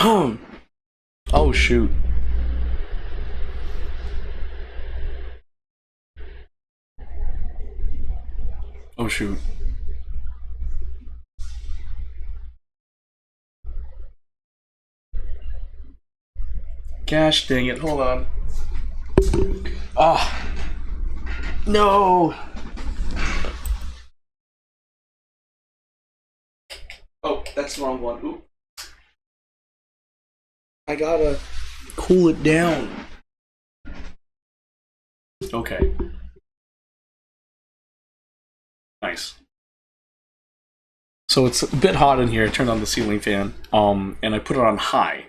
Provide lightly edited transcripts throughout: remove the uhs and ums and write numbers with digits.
Oh shoot. Oh shoot. Gosh dang it, hold on. Ah, no! Oh, that's the wrong one. Oop. I gotta cool it down. Okay. Nice. So it's a bit hot in here. I turned on the ceiling fan, and I put it on high.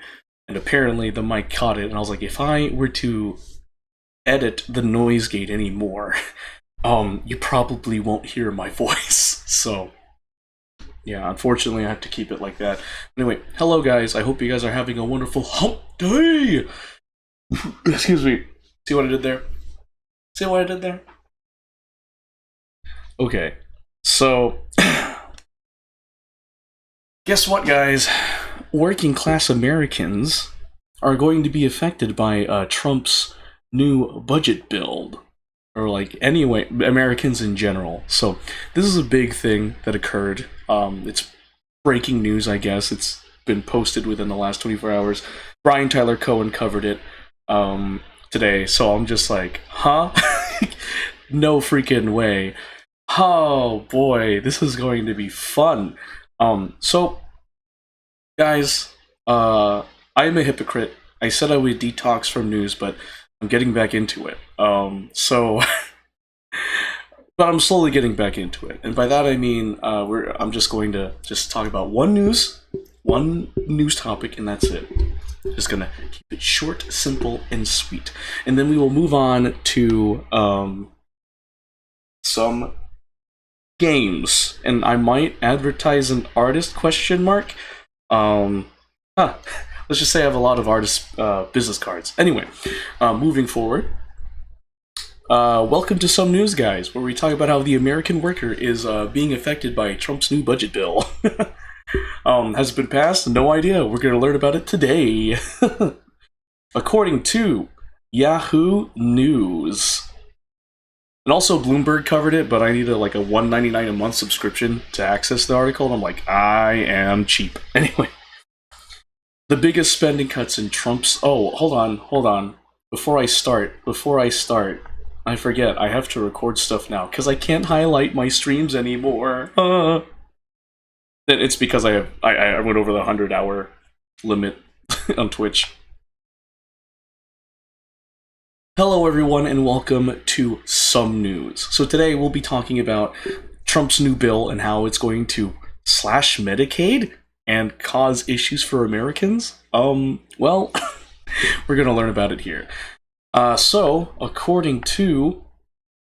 And apparently the mic caught it, and I was like, if I were to edit the noise gate anymore, you probably won't hear my voice. So, yeah, unfortunately I have to keep it like that. Anyway, hello guys, I hope you guys are having a wonderful hump day! Excuse me. See what I did there? See what I did there? Okay, so... guess what, guys? Working class Americans are going to be affected by Trump's new budget bill. Or, like, anyway, Americans in general. So, this is a big thing that occurred. It's breaking news, I guess. It's been posted within the last 24 hours. Brian Tyler Cohen covered it today, so I'm just like, huh? No freaking way. Oh, boy, this is going to be fun. So, guys, I am a hypocrite. I said I would detox from news, but I'm getting back into it. But I'm slowly getting back into it, and by that I mean I'm just going to talk about one news topic, and that's it. Just gonna keep it short, simple, and sweet, and then we will move on to some games, and I might advertise an artist ? Let's just say I have a lot of artist business cards. Anyway, moving forward. Welcome to Some News, guys, where we talk about how the American worker is being affected by Trump's new budget bill. Has it been passed? No idea. We're going to learn about it today. According to Yahoo News. And also Bloomberg covered it, but I need a $1.99 a month subscription to access the article, and I'm like, I am cheap. Anyway. The biggest spending cuts in Trump's... Oh, hold on. Before I start, I forget, I have to record stuff now, because I can't highlight my streams anymore. It's because I went over the 100-hour limit on Twitch. Hello everyone, and welcome to Some News. So today we'll be talking about Trump's new bill and how it's going to slash Medicaid and cause issues for Americans. Well, we're gonna learn about it here. So, according to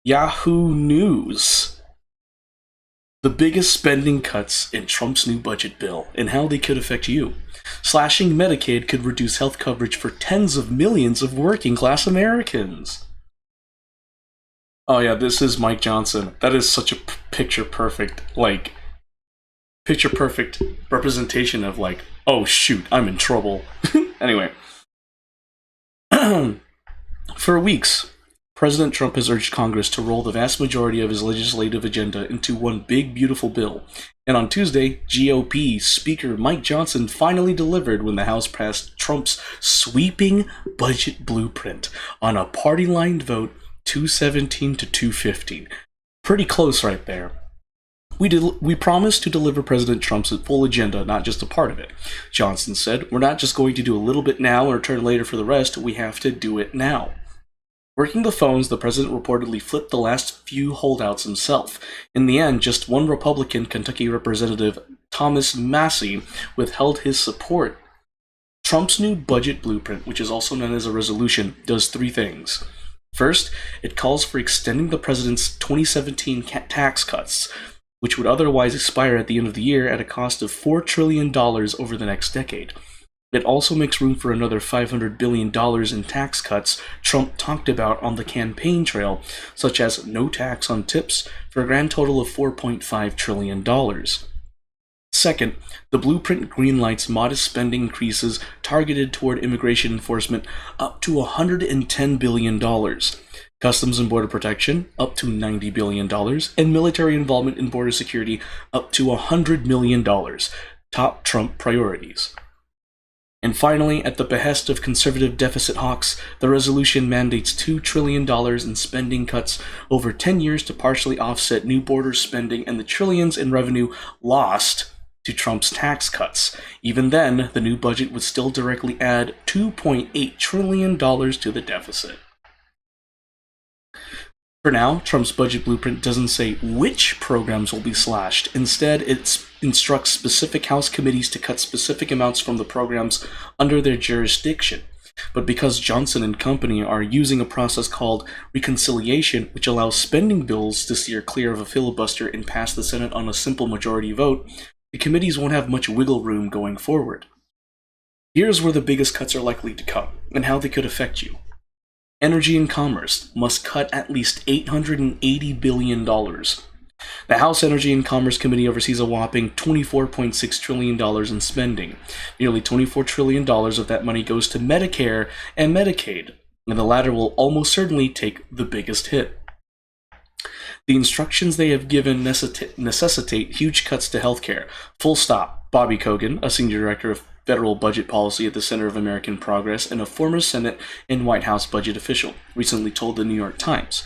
Yahoo News, the biggest spending cuts in Trump's new budget bill and how they could affect you. Slashing Medicaid could reduce health coverage for tens of millions of working-class Americans. Oh yeah, this is Mike Johnson. That is such a picture-perfect representation of oh shoot, I'm in trouble. Anyway. For weeks, President Trump has urged Congress to roll the vast majority of his legislative agenda into one big, beautiful bill. And on Tuesday, GOP Speaker Mike Johnson finally delivered when the House passed Trump's sweeping budget blueprint on a party-line vote 217 to 215. Pretty close right there. We promised to deliver President Trump's full agenda, not just a part of it. Johnson said, we're not just going to do a little bit now and return later for the rest, we have to do it now. Working the phones, the president reportedly flipped the last few holdouts himself. In the end, just one Republican, Kentucky Representative Thomas Massie, withheld his support. Trump's new budget blueprint, which is also known as a resolution, does three things. First, it calls for extending the president's 2017 tax cuts, which would otherwise expire at the end of the year at a cost of $4 trillion over the next decade. It also makes room for another $500 billion in tax cuts Trump talked about on the campaign trail, such as no tax on tips, for a grand total of $4.5 trillion. Second, the blueprint greenlights modest spending increases targeted toward immigration enforcement up to $110 billion, Customs and Border Protection up to $90 billion, and military involvement in border security up to $100 million, top Trump priorities. And finally, at the behest of conservative deficit hawks, the resolution mandates $2 trillion in spending cuts over 10 years to partially offset new border spending and the trillions in revenue lost to Trump's tax cuts. Even then, the new budget would still directly add $2.8 trillion to the deficit. For now, Trump's budget blueprint doesn't say which programs will be slashed. Instead, it instructs specific House committees to cut specific amounts from the programs under their jurisdiction. But because Johnson and company are using a process called reconciliation, which allows spending bills to steer clear of a filibuster and pass the Senate on a simple majority vote, the committees won't have much wiggle room going forward. Here's where the biggest cuts are likely to come, and how they could affect you. Energy and Commerce must cut at least $880 billion. The House Energy and Commerce Committee oversees a whopping $24.6 trillion in spending. Nearly $24 trillion of that money goes to Medicare and Medicaid, and the latter will almost certainly take the biggest hit. The instructions they have given necessitate huge cuts to healthcare. Full stop. Bobby Kogan, a senior director of federal budget policy at the Center of American Progress and a former Senate and White House budget official, recently told the New York Times,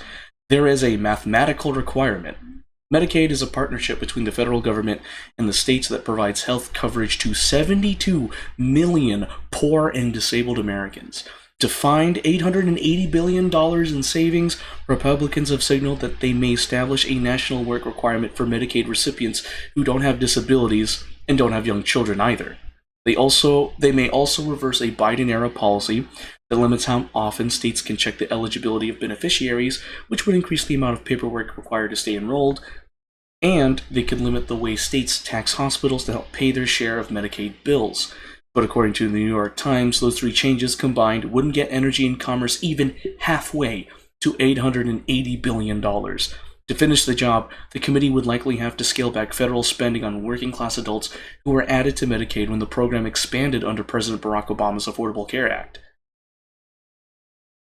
"There is a mathematical requirement. Medicaid is a partnership between the federal government and the states that provides health coverage to 72 million poor and disabled Americans. To find $880 billion in savings, Republicans have signaled that they may establish a national work requirement for Medicaid recipients who don't have disabilities and don't have young children either. They may also reverse a Biden-era policy that limits how often states can check the eligibility of beneficiaries, which would increase the amount of paperwork required to stay enrolled, and they could limit the way states tax hospitals to help pay their share of Medicaid bills. But according to the New York Times, those three changes combined wouldn't get Energy and Commerce even halfway to $880 billion. To finish the job, the committee would likely have to scale back federal spending on working-class adults who were added to Medicaid when the program expanded under President Barack Obama's Affordable Care Act.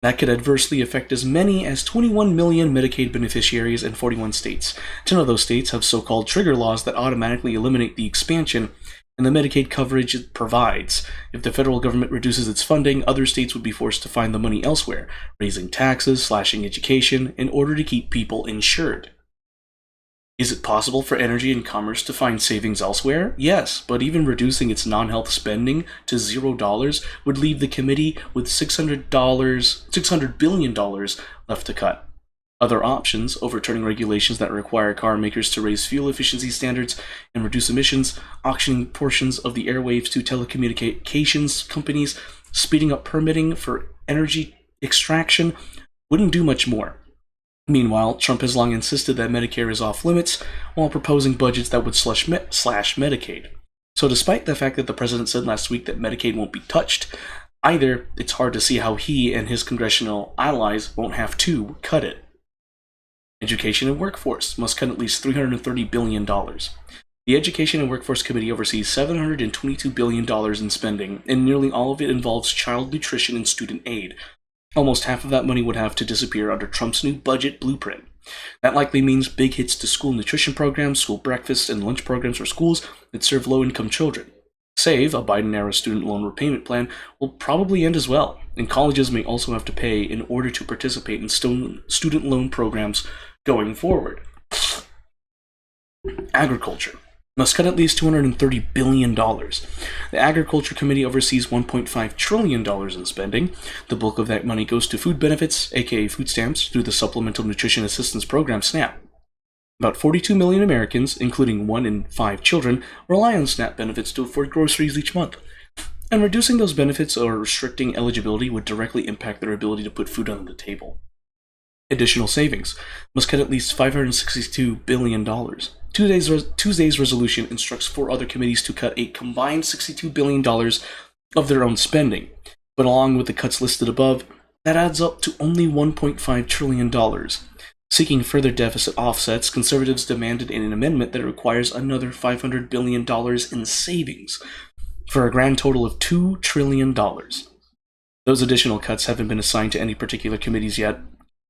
That could adversely affect as many as 21 million Medicaid beneficiaries in 41 states. 10 of those states have so-called trigger laws that automatically eliminate the expansion and the Medicaid coverage it provides. If the federal government reduces its funding, other states would be forced to find the money elsewhere, raising taxes, slashing education, in order to keep people insured. Is it possible for Energy and Commerce to find savings elsewhere? Yes, but even reducing its non-health spending to $0 would leave the committee with $600 billion left to cut. Other options, overturning regulations that require car makers to raise fuel efficiency standards and reduce emissions, auctioning portions of the airwaves to telecommunications companies, speeding up permitting for energy extraction, wouldn't do much more. Meanwhile, Trump has long insisted that Medicare is off limits, while proposing budgets that would slash Medicaid. So despite the fact that the president said last week that Medicaid won't be touched, either, it's hard to see how he and his congressional allies won't have to cut it. Education and Workforce must cut at least $330 billion. The Education and Workforce Committee oversees $722 billion in spending, and nearly all of it involves child nutrition and student aid. Almost half of that money would have to disappear under Trump's new budget blueprint. That likely means big hits to school nutrition programs, school breakfasts, and lunch programs for schools that serve low-income children. SAVE, a Biden-era student loan repayment plan, will probably end as well, and colleges may also have to pay in order to participate in student loan programs going forward. Agriculture must cut at least $230 billion. The Agriculture Committee oversees $1.5 trillion in spending. The bulk of that money goes to food benefits, aka food stamps, through the Supplemental Nutrition Assistance Program, SNAP. About 42 million Americans, including 1 in 5 children, rely on SNAP benefits to afford groceries each month. And reducing those benefits or restricting eligibility would directly impact their ability to put food on the table. Additional savings must cut at least $562 billion. Tuesday's resolution instructs 4 other committees to cut a combined $62 billion of their own spending. But along with the cuts listed above, that adds up to only $1.5 trillion. Seeking further deficit offsets, conservatives demanded an amendment that requires another $500 billion in savings, for a grand total of $2 trillion. Those additional cuts haven't been assigned to any particular committees yet,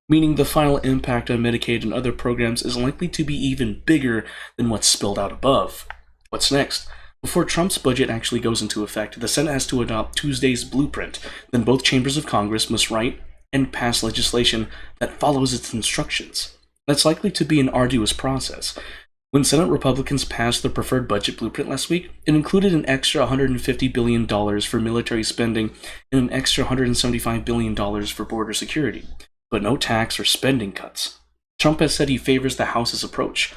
meaning the final impact on Medicaid and other programs is likely to be even bigger than what's spelled out above. What's next? Before Trump's budget actually goes into effect, the Senate has to adopt Tuesday's blueprint. Then both chambers of Congress must write and pass legislation that follows its instructions. That's likely to be an arduous process. When Senate Republicans passed the preferred budget blueprint last week, it included an extra $150 billion for military spending and an extra $175 billion for border security, but no tax or spending cuts. Trump has said he favors the House's approach.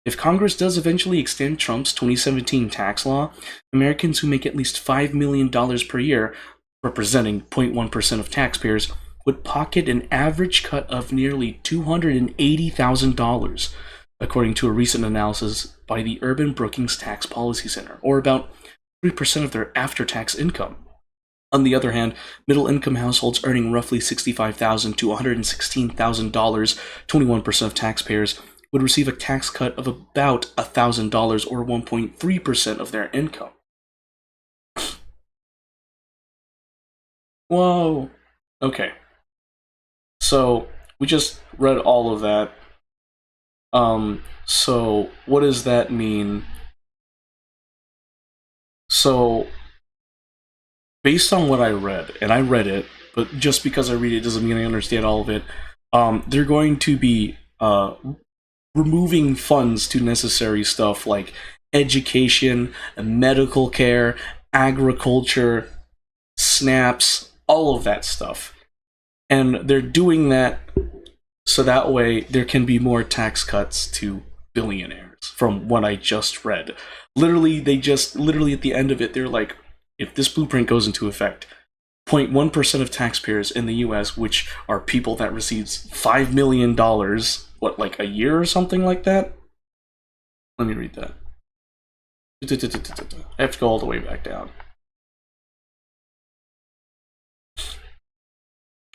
If Congress does eventually extend Trump's 2017 tax law, Americans who make at least $5 million per year, representing 0.1% of taxpayers, would pocket an average cut of nearly $280,000, according to a recent analysis by the Urban Brookings Tax Policy Center, or about 3% of their after-tax income. On the other hand, middle-income households earning roughly $65,000 to $116,000, 21% of taxpayers, would receive a tax cut of about $1,000 or 1.3% of their income. Whoa. Okay. So, we just read all of that. So what does that mean? So, based on what I read, and I read it, but just because I read it doesn't mean I understand all of it, they're going to be removing funds to necessary stuff like education, medical care, agriculture, SNAPs, all of that stuff. And they're doing that so that way there can be more tax cuts to billionaires, from what I just read. Literally at the end of it, they're like, if this blueprint goes into effect, 0.1% of taxpayers in the US, which are people that receives $5 million, what, like a year or something like that? Let me read that. I have to go all the way back down.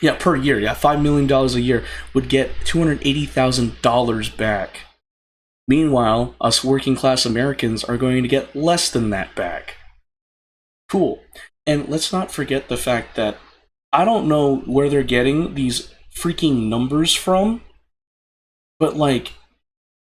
Yeah, per year. Yeah, $5 million a year would get $280,000 back. Meanwhile, us working class Americans are going to get less than that back. Cool. And let's not forget the fact that I don't know where they're getting these freaking numbers from, but like,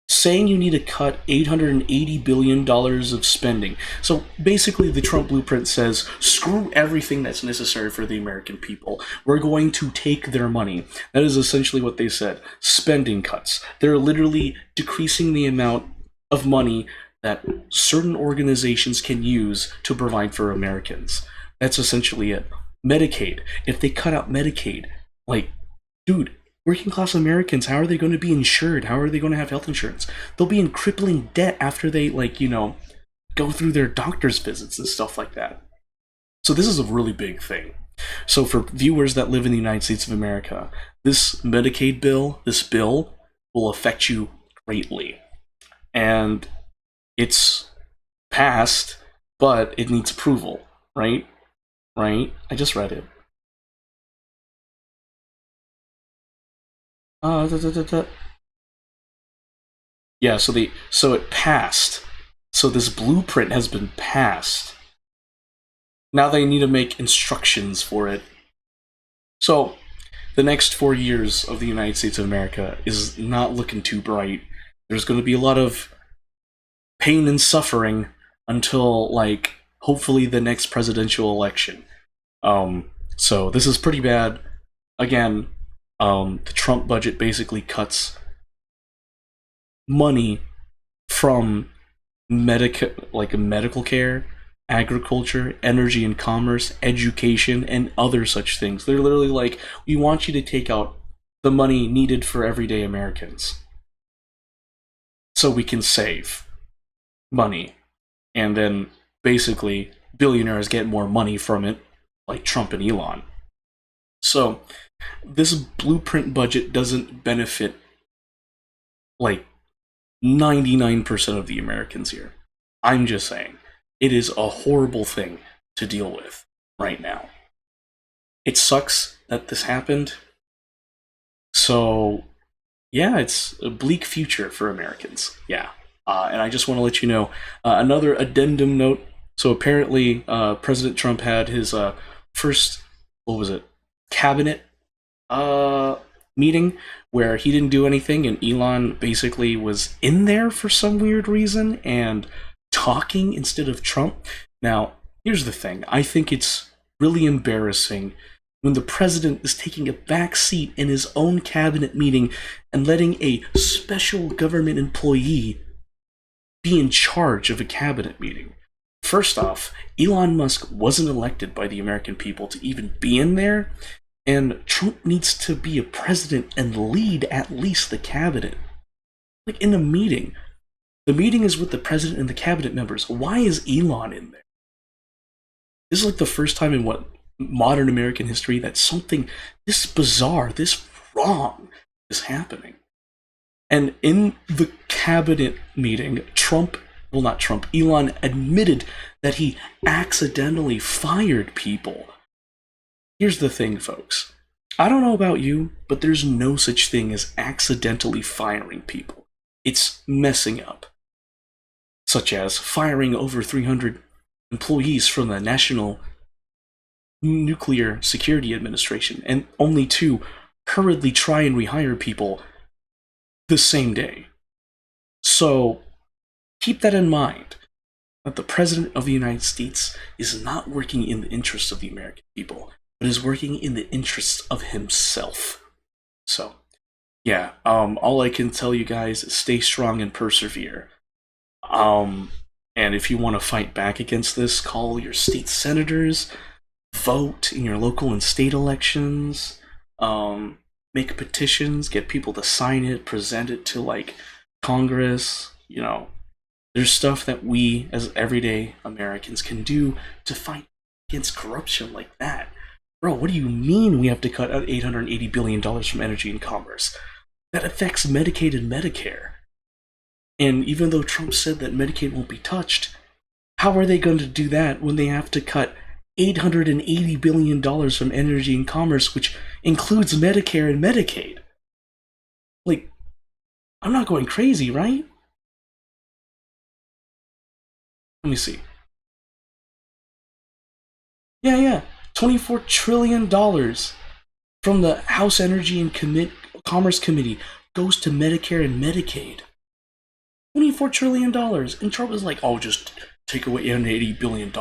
saying you need to cut $880 billion of spending. So basically the Trump blueprint says, screw everything that's necessary for the American people. We're going to take their money. That is essentially what they said. Spending cuts. They're literally decreasing the amount of money that certain organizations can use to provide for Americans. That's essentially it. Medicaid. If they cut out Medicaid, like, dude, working class Americans, how are they going to be insured? How are they going to have health insurance? They'll be in crippling debt after they, go through their doctor's visits and stuff like that. So this is a really big thing. So for viewers that live in the United States of America, this Medicaid bill, this bill, will affect you greatly. And it's passed, but it needs approval, right? Right? I just read it. Yeah, so it passed. So this blueprint has been passed. Now they need to make instructions for it. So the next 4 years of the United States of America is not looking too bright. There's going to be a lot of pain and suffering until, hopefully the next presidential election. So this is pretty bad. Again, the Trump budget basically cuts money from medical care, agriculture, energy and commerce, education, and other such things. They're literally like, we want you to take out the money needed for everyday Americans so we can save money. And then basically billionaires get more money from it, like Trump and Elon. So this blueprint budget doesn't benefit 99% of the Americans here. I'm just saying, it is a horrible thing to deal with right now. It sucks that this happened. So Yeah, it's a bleak future for Americans. Yeah. And I just want to let you know another addendum note. So apparently, President Trump had his first, what was it, cabinet uh, meeting where he didn't do anything, and Elon basically was in there for some weird reason and talking instead of Trump. Now, here's the thing. I think it's really embarrassing when the president is taking a back seat in his own cabinet meeting and letting a special government employee be in charge of a cabinet meeting. First off, Elon Musk wasn't elected by the American people to even be in there, and Trump needs to be a president and lead at least the cabinet. Like in a meeting. The meeting is with the president and the cabinet members. Why is Elon in there? This is like the first time in what modern American history that something this bizarre, this wrong is happening. And in the cabinet meeting, Elon admitted that he accidentally fired people. Here's the thing, folks. I don't know about you, but there's no such thing as accidentally firing people. It's messing up. Such as firing over 300 employees from the National Nuclear Security Administration, and only to hurriedly try and rehire people the same day. So keep that in mind, that the President of the United States is not working in the interests of the American people, but is working in the interests of himself. So, yeah, all I can tell you guys is stay strong and persevere. And if you want to fight back against this, call your state senators, vote in your local and state elections, make petitions, get people to sign it, present it to like Congress. You know, there's stuff that we as everyday Americans can do to fight against corruption like that. Bro, what do you mean we have to cut out $880 billion from energy and commerce? That affects Medicaid and Medicare. And even though Trump said that Medicaid won't be touched, how are they going to do that when they have to cut $880 billion from energy and commerce, which includes Medicare and Medicaid? Like, I'm not going crazy, right? Let me see. Yeah. $24 trillion from the House Energy and Commerce Committee goes to Medicare and Medicaid. $24 trillion. And Trump is like, oh, just take away $880 billion.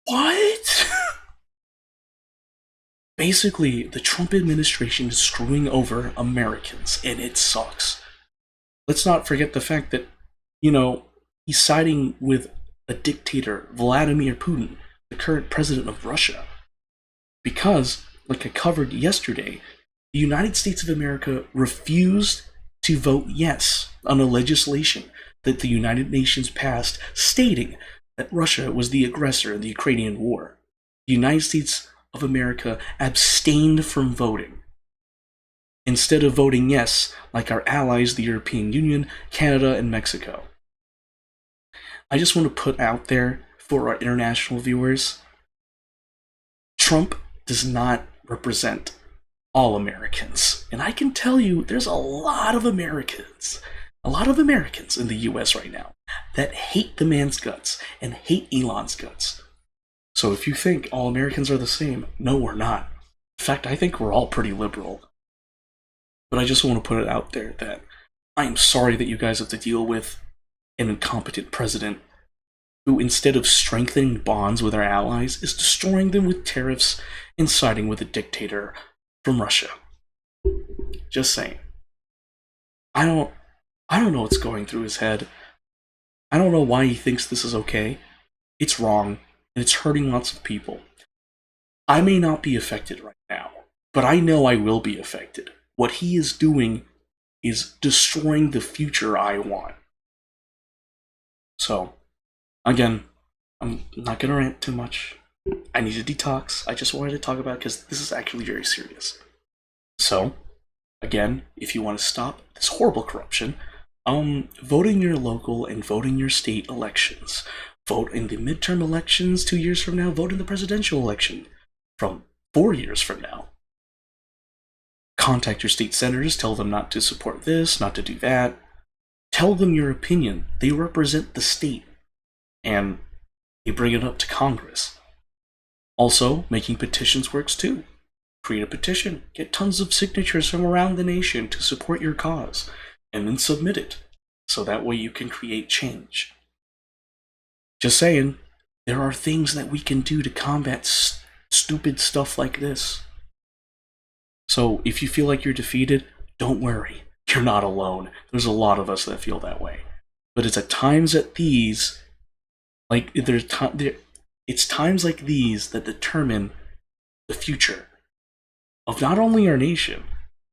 What? Basically, the Trump administration is screwing over Americans, and it sucks. Let's not forget the fact that, he's siding with a dictator, Vladimir Putin, the current president of Russia. Because, like I covered yesterday, the United States of America refused to vote yes on a legislation that the United Nations passed stating that Russia was the aggressor in the Ukrainian war. The United States of America abstained from voting, instead of voting yes like our allies, the European Union, Canada, and Mexico. I just want to put out there for our international viewers, Trump does not represent all Americans. And I can tell you, there's a lot of Americans in the US right now that hate the man's guts and hate Elon's guts. So if you think all Americans are the same, no, we're not. In fact, I think we're all pretty liberal. But I just want to put it out there that I am sorry that you guys have to deal with an incompetent president who, instead of strengthening bonds with our allies, is destroying them with tariffs and siding with a dictator from Russia. Just saying. I don't know what's going through his head. I don't know why he thinks this is okay. It's wrong, and it's hurting lots of people. I may not be affected right now, but I know I will be affected. What he is doing is destroying the future I want. So, again, I'm not going to rant too much. I need to detox. I just wanted to talk about it because this is actually very serious. So, again, if you want to stop this horrible corruption, vote in your local and vote in your state elections. Vote in the midterm elections 2 years from now. Vote in the presidential election from 4 years from now. Contact your state senators, tell them not to support this, not to do that. Tell them your opinion. They represent the state, and they bring it up to Congress. Also, making petitions works too. Create a petition, get tons of signatures from around the nation to support your cause, and then submit it, so that way you can create change. Just saying, there are things that we can do to combat stupid stuff like this. So if you feel like you're defeated, don't worry. You're not alone. There's a lot of us that feel that way. But it's at times at these, it's times like these that determine the future of not only our nation,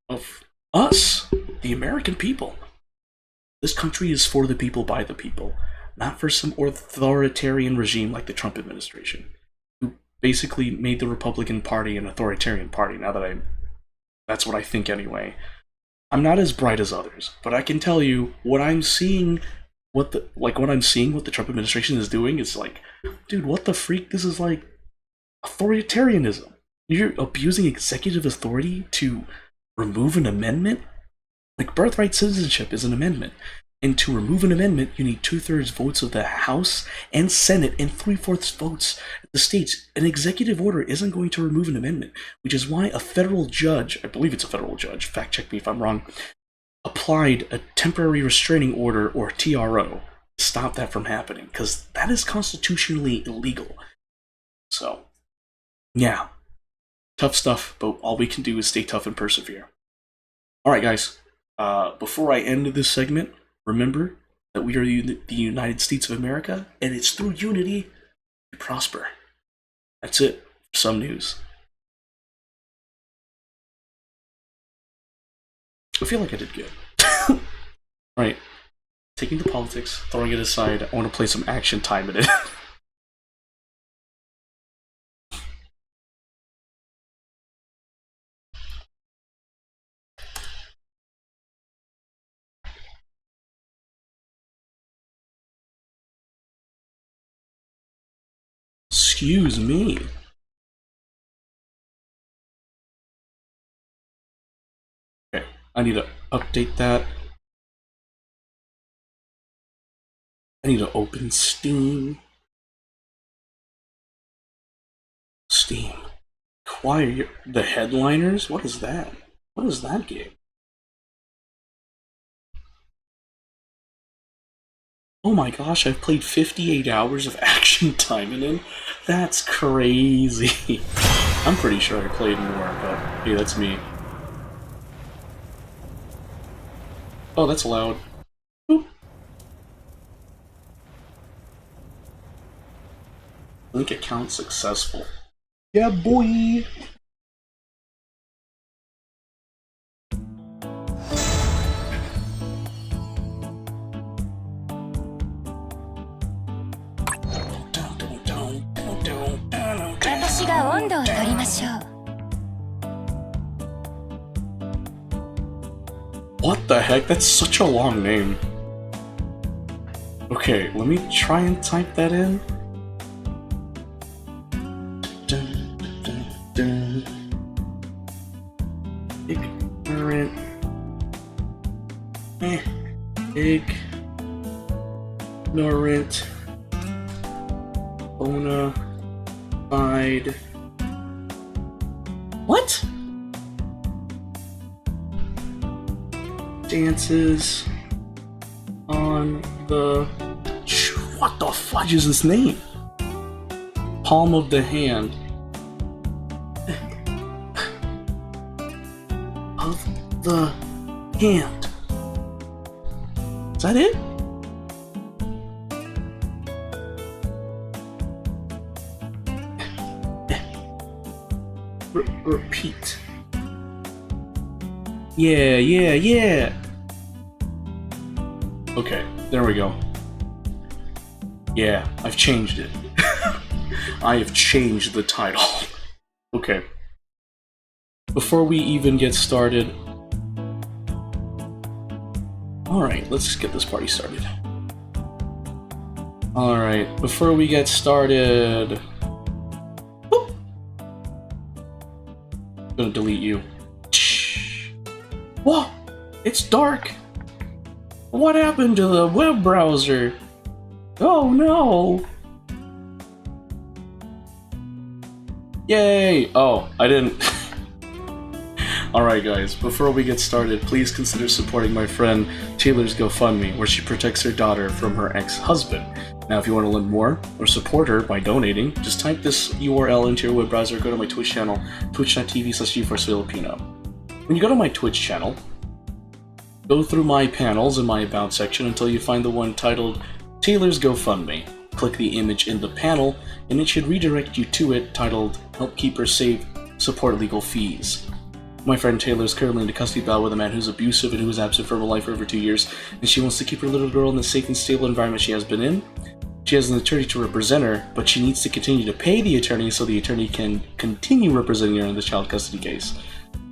of us, the American people. This country is for the people, by the people, not for some authoritarian regime like the Trump administration, who basically made the Republican Party an authoritarian party. That's what I think anyway. I'm not as bright as others, but I can tell you what I'm seeing. What the Trump administration is doing is like, dude, what the freak? This is like authoritarianism. You're abusing executive authority to remove an amendment? Like, birthright citizenship is an amendment. And to remove an amendment, you need 2/3 votes of the House and Senate and 3/4 votes of the states. An executive order isn't going to remove an amendment, which is why a federal judge, I believe it's a federal judge, fact check me if I'm wrong, applied a temporary restraining order, or TRO, to stop that from happening, because that is constitutionally illegal. So, yeah. Tough stuff, but all we can do is stay tough and persevere. Alright guys, before I end this segment, remember that we are the United States of America, and it's through unity we prosper. That's it. Some news. I feel like I did good. Right. Taking the politics, throwing it aside, I want to play some action time in it. Excuse me. Okay, I need to update that. I need to open Steam. Steam. Acquire the Headliners? What is that? What is that game? Oh my gosh, I've played 58 hours of action time in it. That's crazy. I'm pretty sure I played more, but hey, that's me. Oh, that's loud. Boop. Link account successful. Yeah, boy! What the heck? That's such a long name. Okay, let me try and type that in. Ignorant. Ignorant. Bona fide. What? Dances on the... What the fudge is this name? Palm of the hand. Of the hand. Is that it? Repeat. Yeah. Okay, there we go. Yeah, I've changed it. I have changed the title. Okay. Before we even get started... Alright, let's just get this party started. Alright, before we get started... Boop. I'm gonna delete you. Whoa! It's dark! What happened to the web browser? Oh no! Yay! Oh, I didn't... Alright guys, before we get started, please consider supporting my friend Taylor's GoFundMe, where she protects her daughter from her ex-husband. Now if you want to learn more, or support her by donating, just type this URL into your web browser or go to my Twitch channel, twitch.tv/GeForceFilipino. When you go to my Twitch channel, go through my panels in my About section until you find the one titled Taylor's GoFundMe. Click the image in the panel, and it should redirect you to it titled Help Keep Her Safe, Support Legal Fees. My friend Taylor is currently in a custody battle with a man who's abusive and who is absent from her life for over 2 years, and she wants to keep her little girl in the safe and stable environment she has been in. She has an attorney to represent her, but she needs to continue to pay the attorney so the attorney can continue representing her in the child custody case.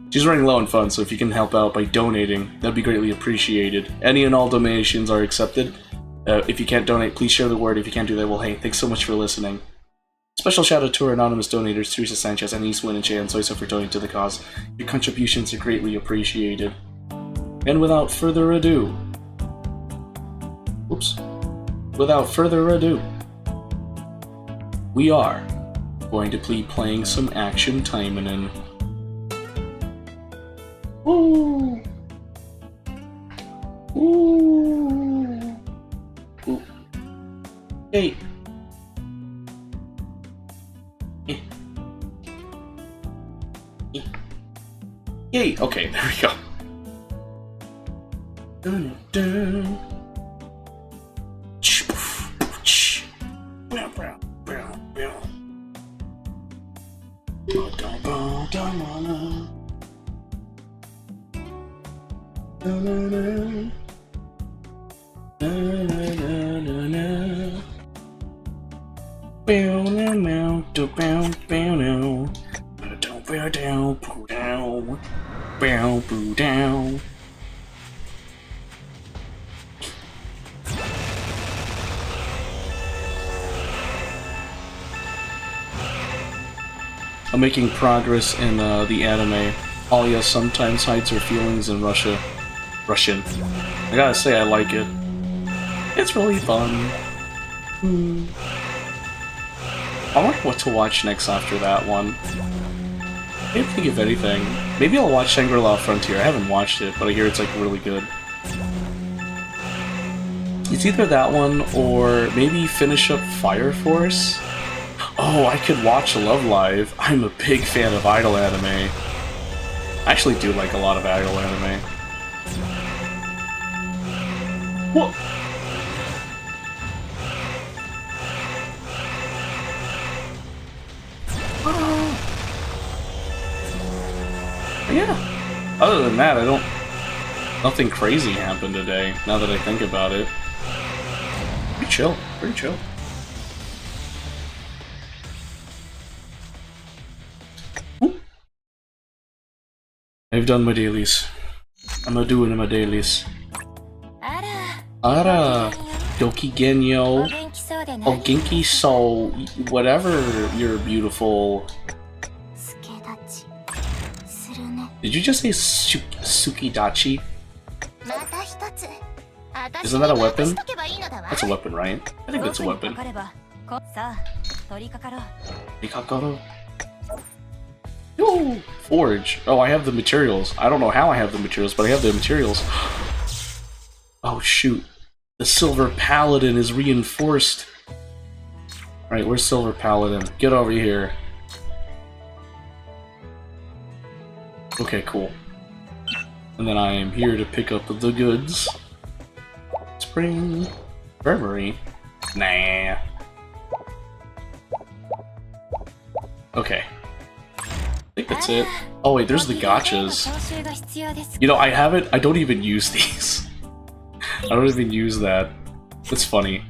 She's running low on funds, so if you can help out by donating, that'd be greatly appreciated. Any and all donations are accepted. If you can't donate, please share the word. If you can't do that, well, hey, thanks so much for listening. Special shout out to our anonymous donators, Teresa Sanchez, Anise Wynn, and Chan Soiso for donating to the cause. Your contributions are greatly appreciated. And without further ado... Without further ado, we are going to be playing some action timing in. Ooh! Ooh! Ooh! Hey! Yay! Okay, there we go. Dun, dun. I'm making progress in the anime. Alia sometimes hides her feelings in Russian. I gotta say, I like it. It's really fun. I wonder what to watch next after that one. I can't think of anything. Maybe I'll watch Shangri-La Frontier. I haven't watched it, but I hear it's like really good. It's either that one or maybe finish up Fire Force. Oh, I could watch Love Live. I'm a big fan of idol anime. I actually do like a lot of idol anime. Whoa! Yeah. Other than that, nothing crazy happened today, now that I think about it. Pretty chill. Pretty chill. I've done my dailies. I'm doing my dailies. Ara! Doki Genyo. Oh, Genki So. Whatever, you're beautiful. Did you just say Sukidachi? Isn't that a weapon? That's a weapon, right? I think that's a weapon. Rikakaro. Yo! Forge. Oh, I have the materials. I don't know how I have the materials, but I have the materials. Oh, shoot. The Silver Paladin is reinforced. Alright, where's Silver Paladin? Get over here. Okay, cool. And then I am here to pick up the goods. Spring. Infirmary. Nah. Okay. I think that's it. Oh wait, there's the gotchas. You know, I don't even use these. I don't even use that. That's funny.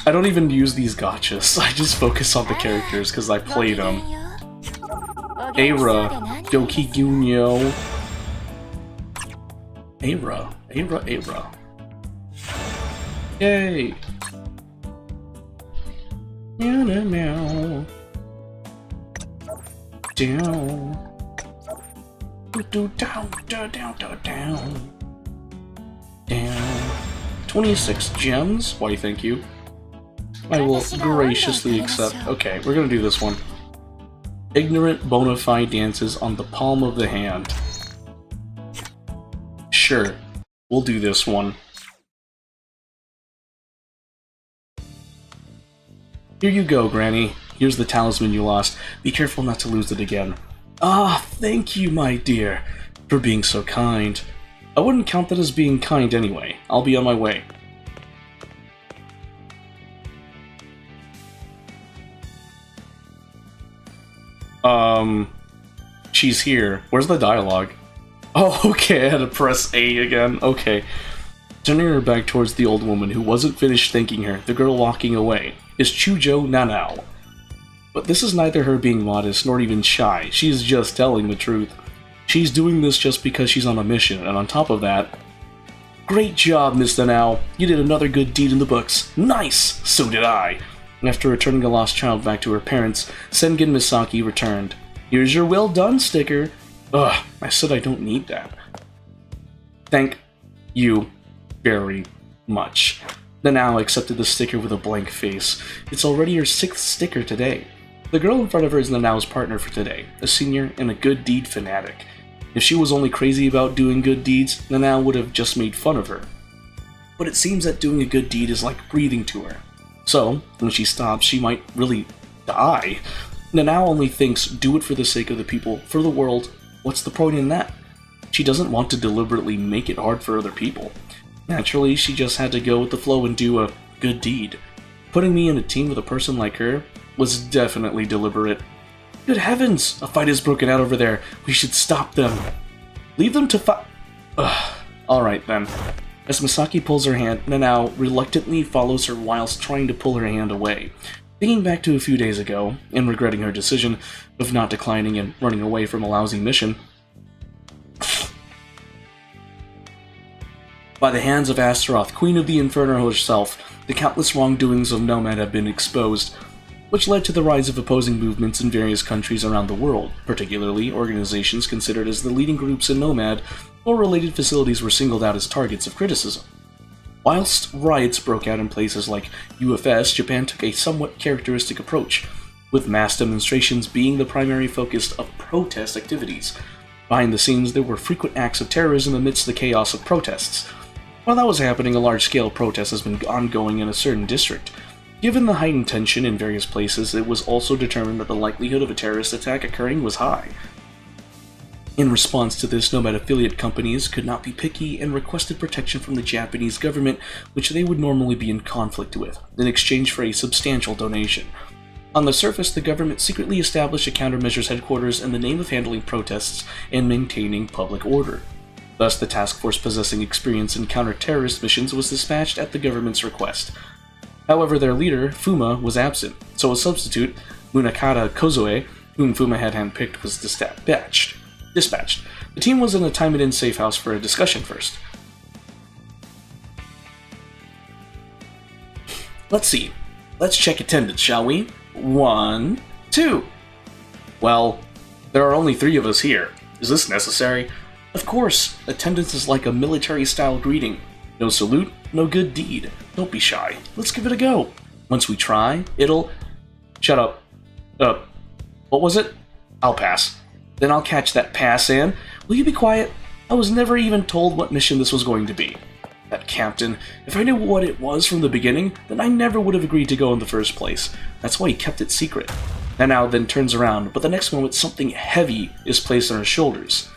I don't even use these gotchas. I just focus on the characters because I play them. Aira, Doki Gunyo. Aira. Yay! Meow. Down. Down. 26 gems? Why, thank you. I will graciously accept. Okay, we're gonna do this one. Ignorant bona fide dances on the palm of the hand. Sure, we'll do this one. Here you go, Granny. Here's the talisman you lost. Be careful not to lose it again. Ah, thank you, my dear, for being so kind. I wouldn't count that as being kind anyway. I'll be on my way. She's here. Where's the dialogue? Oh, okay, I had to press A again. Okay. Turning her back towards the old woman who wasn't finished thanking her, the girl walking away is Chujo Nanao. But this is neither her being modest nor even shy. She's just telling the truth. She's doing this just because she's on a mission, and on top of that... Great job, Miss Nanao. You did another good deed in the books. Nice! So did I. After returning a lost child back to her parents, Sengen Misaki returned. Here's your well done sticker. Ugh, I said I don't need that. Thank you very much. Nanao accepted the sticker with a blank face. It's already her 6th sticker today. The girl in front of her is Nanao's partner for today, a senior and a good deed fanatic. If she was only crazy about doing good deeds, Nanao would have just made fun of her. But it seems that doing a good deed is like breathing to her. So, when she stops, she might really die. Nanao only thinks, do it for the sake of the people, for the world. What's the point in that? She doesn't want to deliberately make it hard for other people. Naturally, she just had to go with the flow and do a good deed. Putting me in a team with a person like her was definitely deliberate. Good heavens! A fight has broken out over there. We should stop them. Leave them to fight. Alright then. As Misaki pulls her hand, Nanao reluctantly follows her whilst trying to pull her hand away. Thinking back to a few days ago, and regretting her decision of not declining and running away from a lousy mission, by the hands of Astaroth, Queen of the Inferno herself, the countless wrongdoings of Nomad have been exposed, which led to the rise of opposing movements in various countries around the world, particularly organizations considered as the leading groups in Nomad or related facilities were singled out as targets of criticism. Whilst riots broke out in places like UFS, Japan took a somewhat characteristic approach, with mass demonstrations being the primary focus of protest activities. Behind the scenes, there were frequent acts of terrorism amidst the chaos of protests. While that was happening, a large-scale protest has been ongoing in a certain district. Given the heightened tension in various places, it was also determined that the likelihood of a terrorist attack occurring was high. In response to this, Nomad affiliate companies could not be picky and requested protection from the Japanese government, which they would normally be in conflict with, in exchange for a substantial donation. On the surface, the government secretly established a countermeasures headquarters in the name of handling protests and maintaining public order. Thus, the task force possessing experience in counter-terrorist missions was dispatched at the government's request. However, their leader, Fuma, was absent, so a substitute, Munakata Kozue, whom Fuma had handpicked, was dispatched. The team was in a time-it-in safe house for a discussion first. Let's see. Let's check attendance, shall we? 1, 2. Well, there are only 3 of us here. Is this necessary? Of course, attendance is like a military-style greeting. No salute, no good deed. Don't be shy. Let's give it a go. Once we try, it'll... Shut up. What was it? I'll pass. Then I'll catch that pass and... Will you be quiet? I was never even told what mission this was going to be. That captain, if I knew what it was from the beginning, then I never would have agreed to go in the first place. That's why he kept it secret. Nanao then turns around, but the next moment something heavy is placed on her shoulders.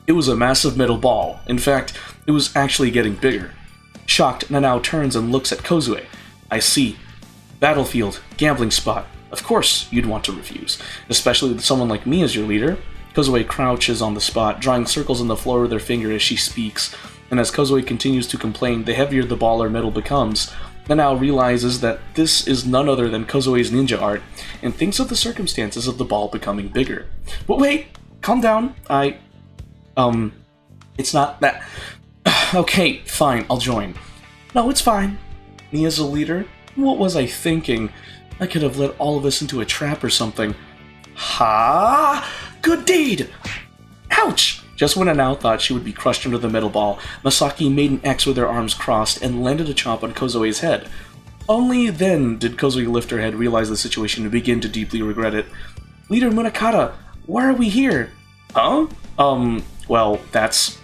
It was a massive metal ball. In fact, it was actually getting bigger. Shocked, Nanao turns and looks at Kozue. I see. Battlefield, gambling spot. Of course, you'd want to refuse, especially with someone like me as your leader. Kozue crouches on the spot, drawing circles on the floor with her finger as she speaks, and as Kozue continues to complain, the heavier the ball or metal becomes. Nanao realizes that this is none other than Kozue's ninja art, and thinks of the circumstances of the ball becoming bigger. But wait! Calm down. It's not that... Okay, fine, I'll join. No, it's fine. Me as a leader? What was I thinking? I could have led all of us into a trap or something. Ha! Good deed! Ouch! Just when Nanao thought she would be crushed under the metal ball, Masaki made an X with her arms crossed and landed a chomp on Kozoe's head. Only then did Kozoe lift her head, realize the situation, and begin to deeply regret it. Leader Munakata, why are we here? Huh? Well, that's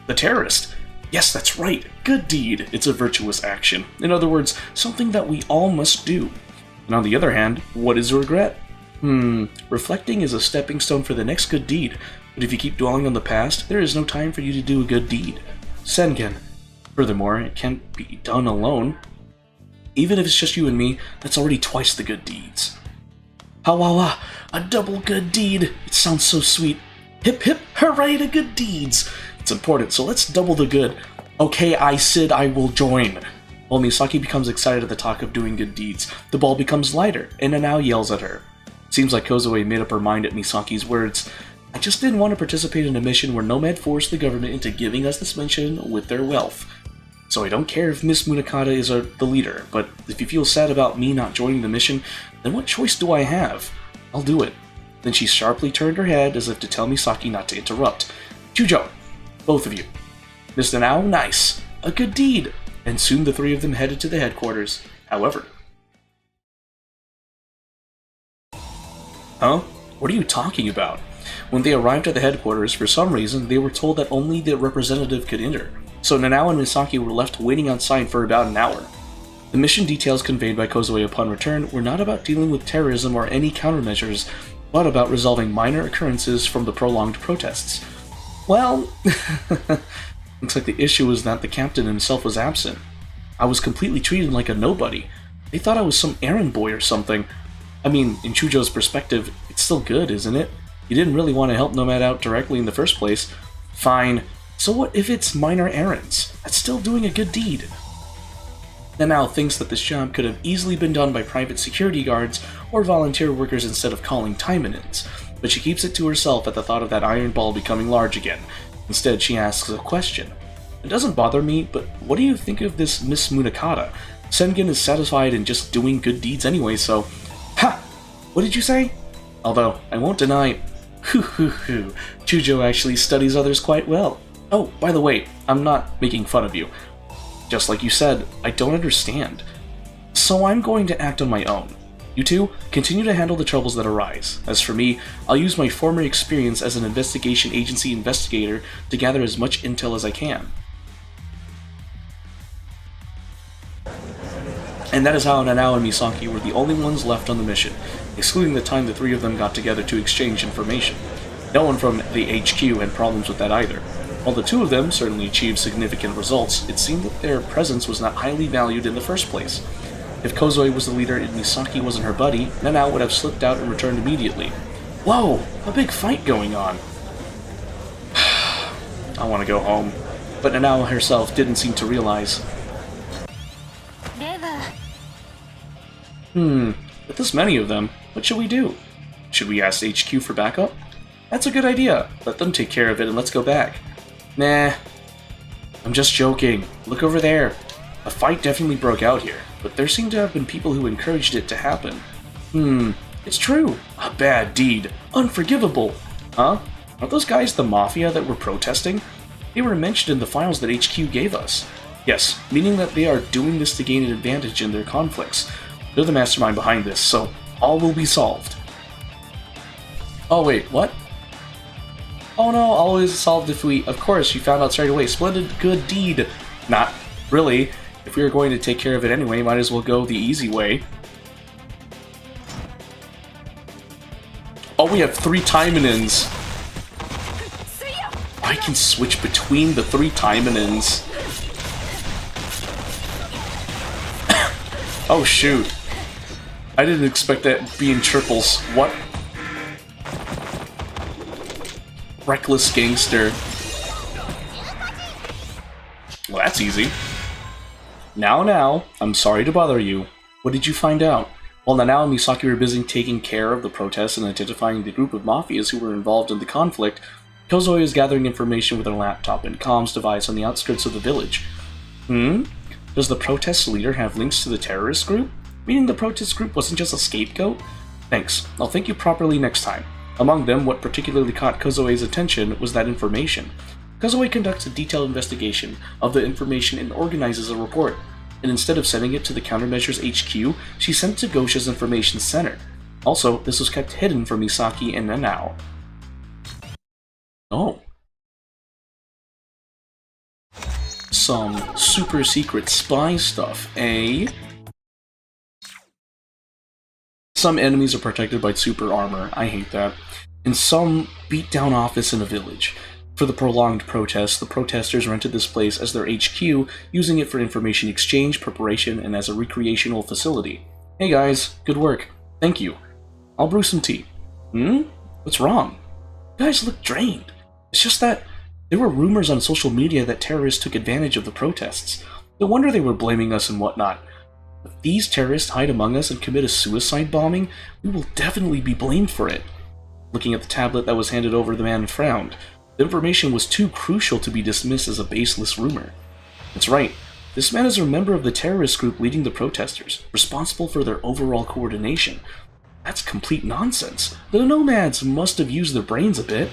the terrorist. Yes, that's right. Good deed. It's a virtuous action. In other words, something that we all must do. And on the other hand, what is regret? Reflecting is a stepping stone for the next good deed. But if you keep dwelling on the past, there is no time for you to do a good deed. Sengen. Furthermore, it can't be done alone. Even if it's just you and me, that's already twice the good deeds. Hawawa, a double good deed. It sounds so sweet. Hip hip, hooray to good deeds. It's important, so let's double the good. Okay, I will join. While Misaki becomes excited at the talk of doing good deeds, the ball becomes lighter, and Nanao yells at her. Seems like Kozoe made up her mind at Misaki's words. I just didn't want to participate in a mission where Nomad forced the government into giving us this mission with their wealth. So I don't care if Miss Munakata is the leader, but if you feel sad about me not joining the mission, then what choice do I have? I'll do it. Then she sharply turned her head as if to tell Misaki not to interrupt. Chujo, both of you. Miss Nanao, nice. A good deed. And soon the three of them headed to the headquarters. However... Huh? What are you talking about? When they arrived at the headquarters, for some reason, they were told that only the representative could enter. So Nanao and Misaki were left waiting outside for about an hour. The mission details conveyed by Kozoe upon return were not about dealing with terrorism or any countermeasures, but about resolving minor occurrences from the prolonged protests. Well, looks like the issue was that the captain himself was absent. I was completely treated like a nobody. They thought I was some errand boy or something. I mean, in Chujo's perspective, it's still good, isn't it? He didn't really want to help Nomad out directly in the first place. Fine. So what if it's minor errands? That's still doing a good deed. Nanao thinks that this job could have easily been done by private security guards or volunteer workers instead of calling time-ins, but she keeps it to herself at the thought of that iron ball becoming large again. Instead, she asks a question. It doesn't bother me, but what do you think of this Miss Munakata? Sengen is satisfied in just doing good deeds anyway, so... Ha! What did you say? Although, I won't deny... Chujo actually studies others quite well. Oh, by the way, I'm not making fun of you. Just like you said, I don't understand. So I'm going to act on my own. You two, continue to handle the troubles that arise. As for me, I'll use my former experience as an investigation agency investigator to gather as much intel as I can. And that is how Nanao and Misaki were the only ones left on the mission, excluding the time the three of them got together to exchange information. No one from the HQ had problems with that either. While the two of them certainly achieved significant results, it seemed that their presence was not highly valued in the first place. If Kozoe was the leader and Misaki wasn't her buddy, Nanao would have slipped out and returned immediately. Whoa! A big fight going on! I want to go home. But Nanao herself didn't seem to realize. With this many of them, what should we do? Should we ask HQ for backup? That's a good idea. Let them take care of it and let's go back. Nah. I'm just joking. Look over there. A fight definitely broke out here, but there seem to have been people who encouraged it to happen. It's true. A bad deed. Unforgivable. Huh? Are those guys the Mafia that were protesting? They were mentioned in the files that HQ gave us. Yes, meaning that they are doing this to gain an advantage in their conflicts. They're the mastermind behind this, so all will be solved. Oh wait, what? Oh no, all is solved if we... Of course, you found out straight away. Splendid good deed. Not really. If we were going to take care of it anyway, might as well go the easy way. Oh, we have 3 time-ins. I can switch between the 3 time-ins. Oh shoot. I didn't expect that to be in triples. What? Reckless gangster. Well, that's easy. Now, I'm sorry to bother you. What did you find out? While Nanao and Misaki were busy taking care of the protests and identifying the group of mafias who were involved in the conflict, Kozoe is gathering information with her laptop and comms device on the outskirts of the village. Does the protest leader have links to the terrorist group? Meaning the protest group wasn't just a scapegoat? Thanks. I'll thank you properly next time. Among them, what particularly caught Kozue's attention was that information. Kozue conducts a detailed investigation of the information and organizes a report, and instead of sending it to the Countermeasures HQ, she sent it to Gosha's Information Center. Also, this was kept hidden from Misaki and Nanao. Oh. Some super secret spy stuff, eh? Some enemies are protected by super armor, I hate that, and some beat down office in a village. For the prolonged protests, the protesters rented this place as their HQ, using it for information exchange, preparation, and as a recreational facility. Hey guys, good work. Thank you. I'll brew some tea. What's wrong? You guys look drained. It's just that there were rumors on social media that terrorists took advantage of the protests. No wonder they were blaming us and whatnot. If these terrorists hide among us and commit a suicide bombing, we will definitely be blamed for it. Looking at the tablet that was handed over, the man frowned. The information was too crucial to be dismissed as a baseless rumor. That's right. This man is a member of the terrorist group leading the protesters, responsible for their overall coordination. That's complete nonsense. The nomads must have used their brains a bit.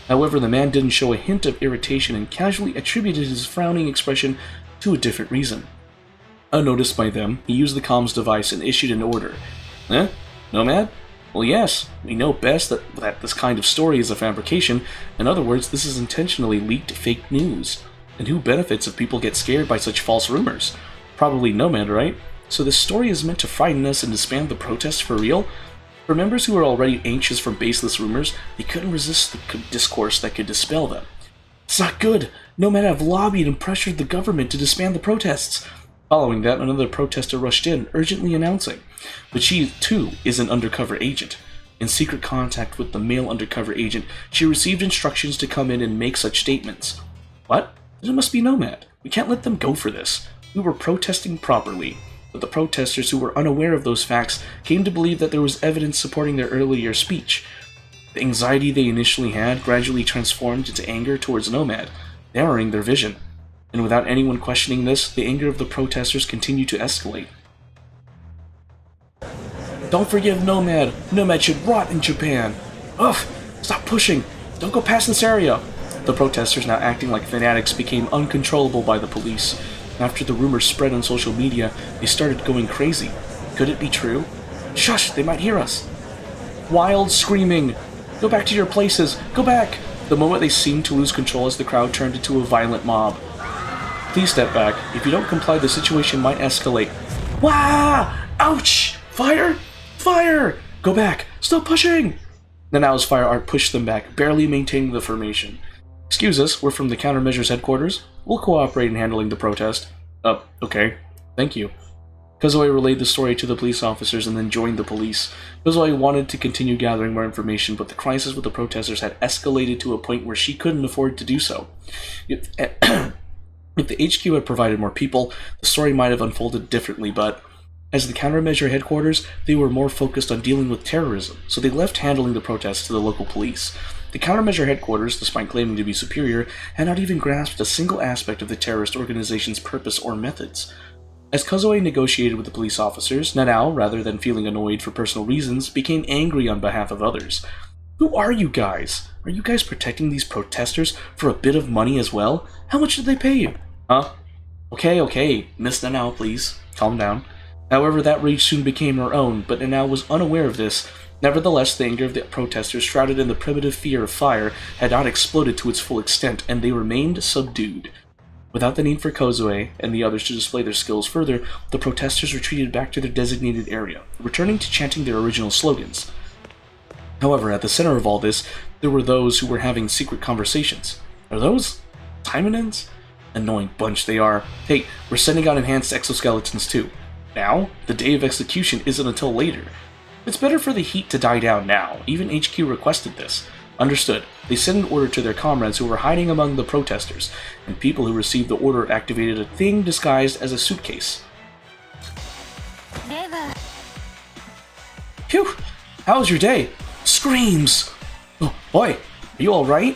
However, the man didn't show a hint of irritation and casually attributed his frowning expression to a different reason. Unnoticed by them, he used the comms device and issued an order. Eh? Nomad? Well, yes, we know best that this kind of story is a fabrication. In other words, this is intentionally leaked fake news. And who benefits if people get scared by such false rumors? Probably Nomad, right? So this story is meant to frighten us and disband the protests for real? For members who are already anxious from baseless rumors, they couldn't resist the discourse that could dispel them. It's not good! Nomad have lobbied and pressured the government to disband the protests. Following that, another protester rushed in, urgently announcing. But she, too, is an undercover agent. In secret contact with the male undercover agent, she received instructions to come in and make such statements. What? Then it must be Nomad. We can't let them go for this. We were protesting properly. But the protesters who were unaware of those facts came to believe that there was evidence supporting their earlier speech. The anxiety they initially had gradually transformed into anger towards Nomad, narrowing their vision. And without anyone questioning this, the anger of the protesters continued to escalate. Don't forgive Nomad. Nomad should rot in Japan. Ugh! Stop pushing! Don't go past this area! The protesters, now acting like fanatics, became uncontrollable by the police. After the rumors spread on social media, they started going crazy. Could it be true? Shush! They might hear us! Wild screaming! Go back to your places! Go back! The moment they seemed to lose control as the crowd turned into a violent mob. Please step back. If you don't comply, the situation might escalate. Wah! Ouch! Fire! Fire! Go back! Stop pushing! Nanao's fire art pushed them back, barely maintaining the formation. Excuse us, we're from the Countermeasures headquarters. We'll cooperate in handling the protest. Okay. Thank you. Kozue relayed the story to the police officers and then joined the police. Kozue wanted to continue gathering more information, but the crisis with the protesters had escalated to a point where she couldn't afford to do so. If the HQ had provided more people, the story might have unfolded differently, but as the countermeasure headquarters, they were more focused on dealing with terrorism, so they left handling the protests to the local police. The countermeasure headquarters, despite claiming to be superior, had not even grasped a single aspect of the terrorist organization's purpose or methods. As Kozue negotiated with the police officers, Nanao, rather than feeling annoyed for personal reasons, became angry on behalf of others. Who are you guys? Are you guys protecting these protesters for a bit of money as well? How much did they pay you? Huh? Okay, Miss Nanao, please. Calm down. However, that rage soon became her own, but Nanao was unaware of this. Nevertheless, the anger of the protesters, shrouded in the primitive fear of fire, had not exploded to its full extent, and they remained subdued. Without the need for Kozue and the others to display their skills further, the protesters retreated back to their designated area, returning to chanting their original slogans. However, at the center of all this, there were those who were having secret conversations. Are those Taimanens? Annoying bunch they are. Hey, we're sending out enhanced exoskeletons too. Now? The day of execution isn't until later. It's better for the heat to die down now. Even HQ requested this. Understood. They sent an order to their comrades who were hiding among the protesters, and people who received the order activated a thing disguised as a suitcase. Phew! How was your day? Screams! Oh, boy, are you alright?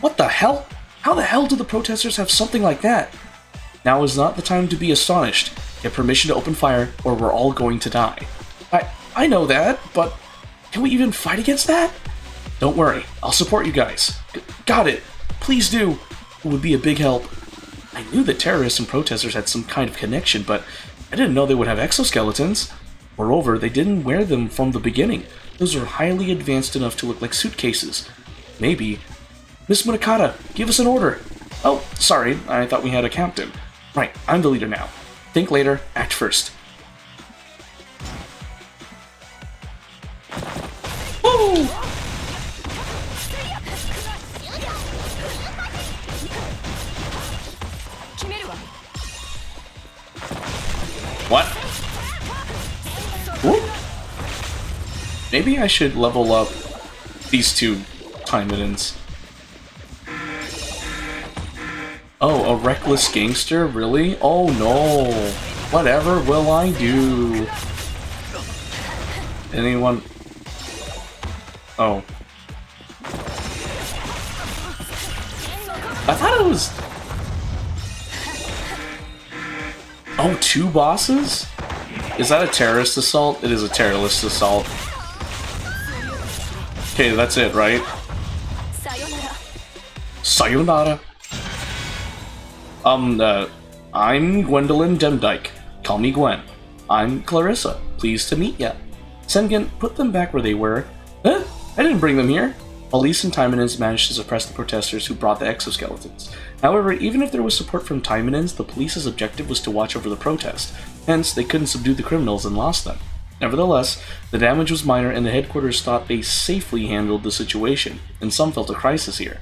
What the hell? How the hell do the protesters have something like that? Now is not the time to be astonished. Get permission to open fire, or we're all going to die. I I know that, but can we even fight against that? Don't worry, I'll support you guys. Got it. Please do. It would be a big help. I knew that terrorists and protesters had some kind of connection, but I didn't know they would have exoskeletons. Moreover, they didn't wear them from the beginning. Those are highly advanced enough to look like suitcases. Maybe. Miss Munakata, give us an order. Oh, sorry, I thought we had a captain. Right, I'm the leader now. Think later, act first. Woo! What? Whoop. Maybe I should level up these two Titanins. Oh, a reckless gangster? Really? Oh no. Whatever will I do? Anyone? Oh. I thought it was... Oh, two bosses? Is that a terrorist assault? It is a terrorist assault. Okay, that's it, right? Sayonara. I'm Gwendolyn Demdike. Call me Gwen. I'm Clarissa. Pleased to meet ya. Sengen, put them back where they were. Huh? I didn't bring them here. Police and Taimanins managed to suppress the protesters who brought the exoskeletons. However, even if there was support from Taimanins, the police's objective was to watch over the protest. Hence, they couldn't subdue the criminals and lost them. Nevertheless, the damage was minor and the headquarters thought they safely handled the situation, and some felt a crisis here.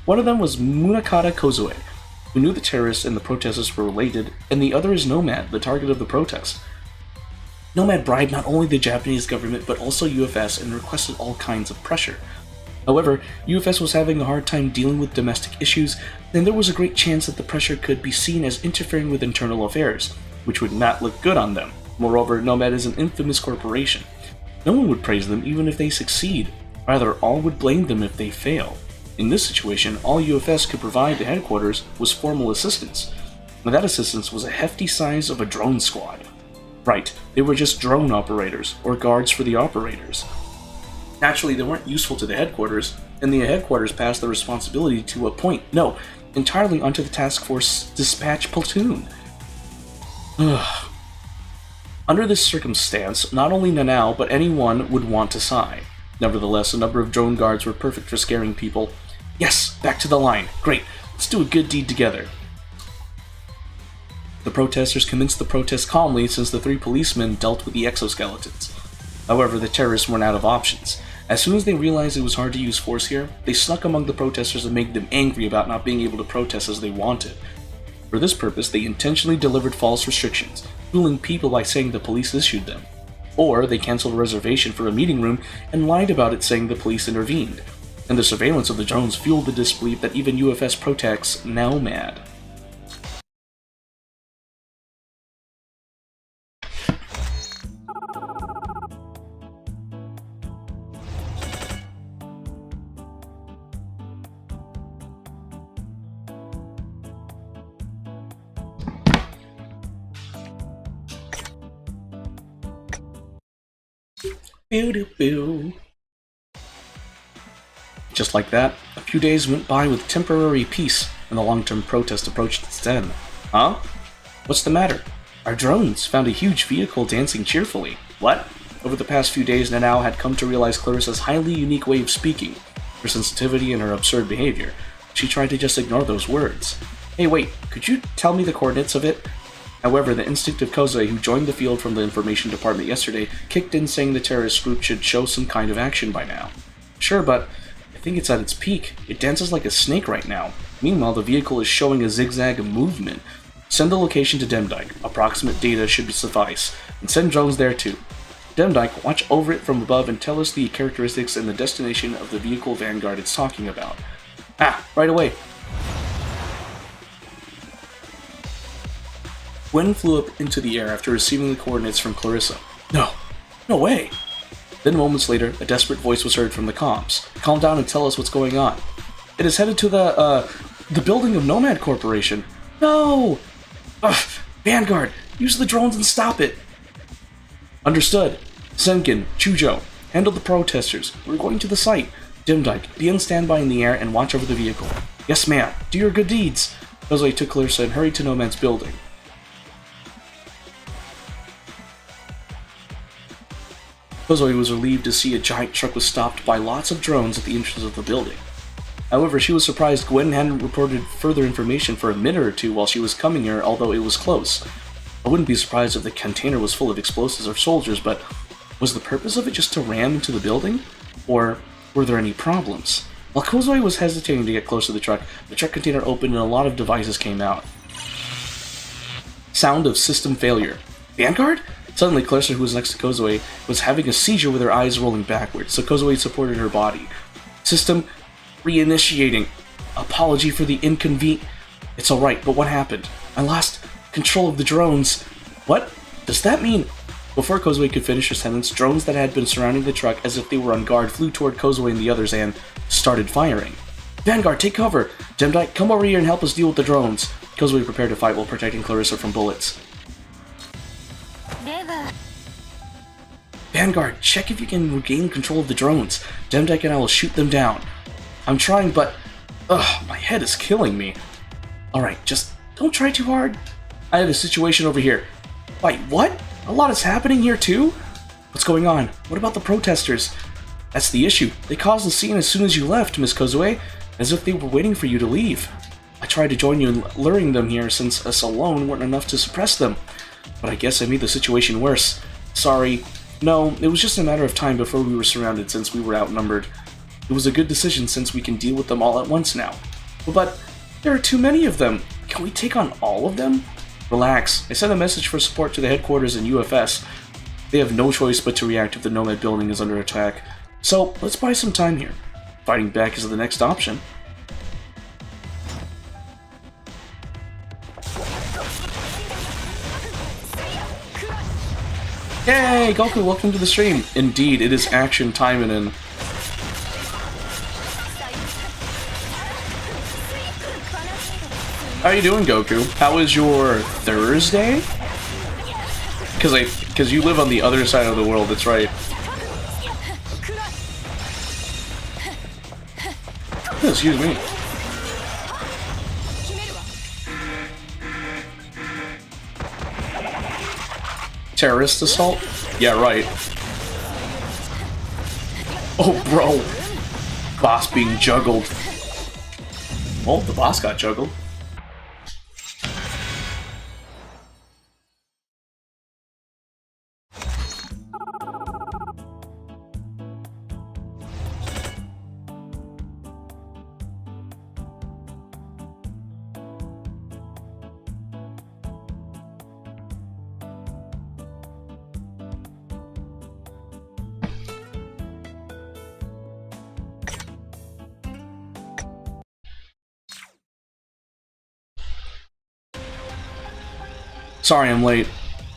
One of them was Munakata Kozue, who knew the terrorists and the protesters were related, and the other is Nomad, the target of the protest. Nomad bribed not only the Japanese government but also UFS and requested all kinds of pressure. However, UFS was having a hard time dealing with domestic issues, and there was a great chance that the pressure could be seen as interfering with internal affairs, which would not look good on them. Moreover, Nomad is an infamous corporation. No one would praise them even if they succeed. Rather, all would blame them if they fail. In this situation, all UFS could provide the headquarters was formal assistance. And that assistance was a hefty size of a drone squad. Right, they were just drone operators, or guards for the operators. Naturally, they weren't useful to the headquarters, and the headquarters passed the responsibility to a point, no, entirely onto the task force dispatch platoon. Under this circumstance, not only Nanao, but anyone would want to sigh. Nevertheless, a number of drone guards were perfect for scaring people. Yes, back to the line. Great, let's do a good deed together. The protesters commenced the protest calmly since the three policemen dealt with the exoskeletons. However, the terrorists weren't out of options. As soon as they realized it was hard to use force here, they snuck among the protesters and made them angry about not being able to protest as they wanted. For this purpose, they intentionally delivered false restrictions, fooling people by saying the police issued them. Or they canceled a reservation for a meeting room and lied about it saying the police intervened. And the surveillance of the drones fueled the disbelief that even UFS protects Nomad. Just like that, a few days went by with temporary peace, and the long-term protest approached its end. Huh? What's the matter? Our drones found a huge vehicle dancing cheerfully. What? Over the past few days, Nanao had come to realize Clarissa's highly unique way of speaking, her sensitivity and her absurd behavior. She tried to just ignore those words. Hey wait, could you tell me the coordinates of it? However, the instinct of Kozue, who joined the field from the information department yesterday, kicked in saying the terrorist group should show some kind of action by now. Sure, but I think it's at its peak. It dances like a snake right now. Meanwhile, the vehicle is showing a zigzag movement. Send the location to Demdike. Approximate data should suffice. And send drones there too. Demdike, watch over it from above and tell us the characteristics and the destination of the vehicle vanguard it's talking about. Ah, right away. Gwen flew up into the air after receiving the coordinates from Clarissa. No way! Then moments later, a desperate voice was heard from the comms. Calm down and tell us what's going on. It is headed to the building of Nomad Corporation. No! Ugh, Vanguard, use the drones and stop it! Understood. Sengen, Chujo, handle the protesters. We're going to the site. Demdike, be on standby in the air and watch over the vehicle. Yes, ma'am. Do your good deeds. Kozue took Clarissa and hurried to Nomad's building. Kozue was relieved to see a giant truck was stopped by lots of drones at the entrance of the building. However, she was surprised Gwen hadn't reported further information for a minute or two while she was coming here, although it was close. I wouldn't be surprised if the container was full of explosives or soldiers, but was the purpose of it just to ram into the building? Or were there any problems? While Kozue was hesitating to get close to the truck container opened and a lot of devices came out. Sound of system failure. Vanguard? Suddenly, Clarissa, who was next to Kozue, was having a seizure with her eyes rolling backwards, so Kozue supported her body. System reinitiating. Apology for the inconvenient. It's alright, but what happened? I lost control of the drones. What? Does that mean? Before Kozue could finish her sentence, drones that had been surrounding the truck as if they were on guard flew toward Kozue and the others and started firing. Vanguard, take cover! Demdike, come over here and help us deal with the drones. Kozue prepared to fight while protecting Clarissa from bullets. Vanguard, check if you can regain control of the drones. Demdike and I will shoot them down. I'm trying, but... ugh, my head is killing me. Alright, just don't try too hard. I have a situation over here. Wait, what? A lot is happening here too? What's going on? What about the protesters? That's the issue. They caused the scene as soon as you left, Miss Kozue, as if they were waiting for you to leave. I tried to join you in luring them here since us alone weren't enough to suppress them. But I guess I made the situation worse. Sorry. No, it was just a matter of time before we were surrounded since we were outnumbered. It was a good decision since we can deal with them all at once now. But there are too many of them. Can we take on all of them? Relax. I sent a message for support to the headquarters in UFS. They have no choice but to react if the Nomad building is under attack. So, let's buy some time here. Fighting back is the next option. Yay! Goku, welcome to the stream! Indeed, it is action time and in. How are you doing, Goku? How was your Thursday? Because you live on the other side of the world, that's right. Oh, excuse me. Terrorist assault? Yeah, right. Oh, bro. Boss being juggled. Well, the boss got juggled. Sorry I'm late.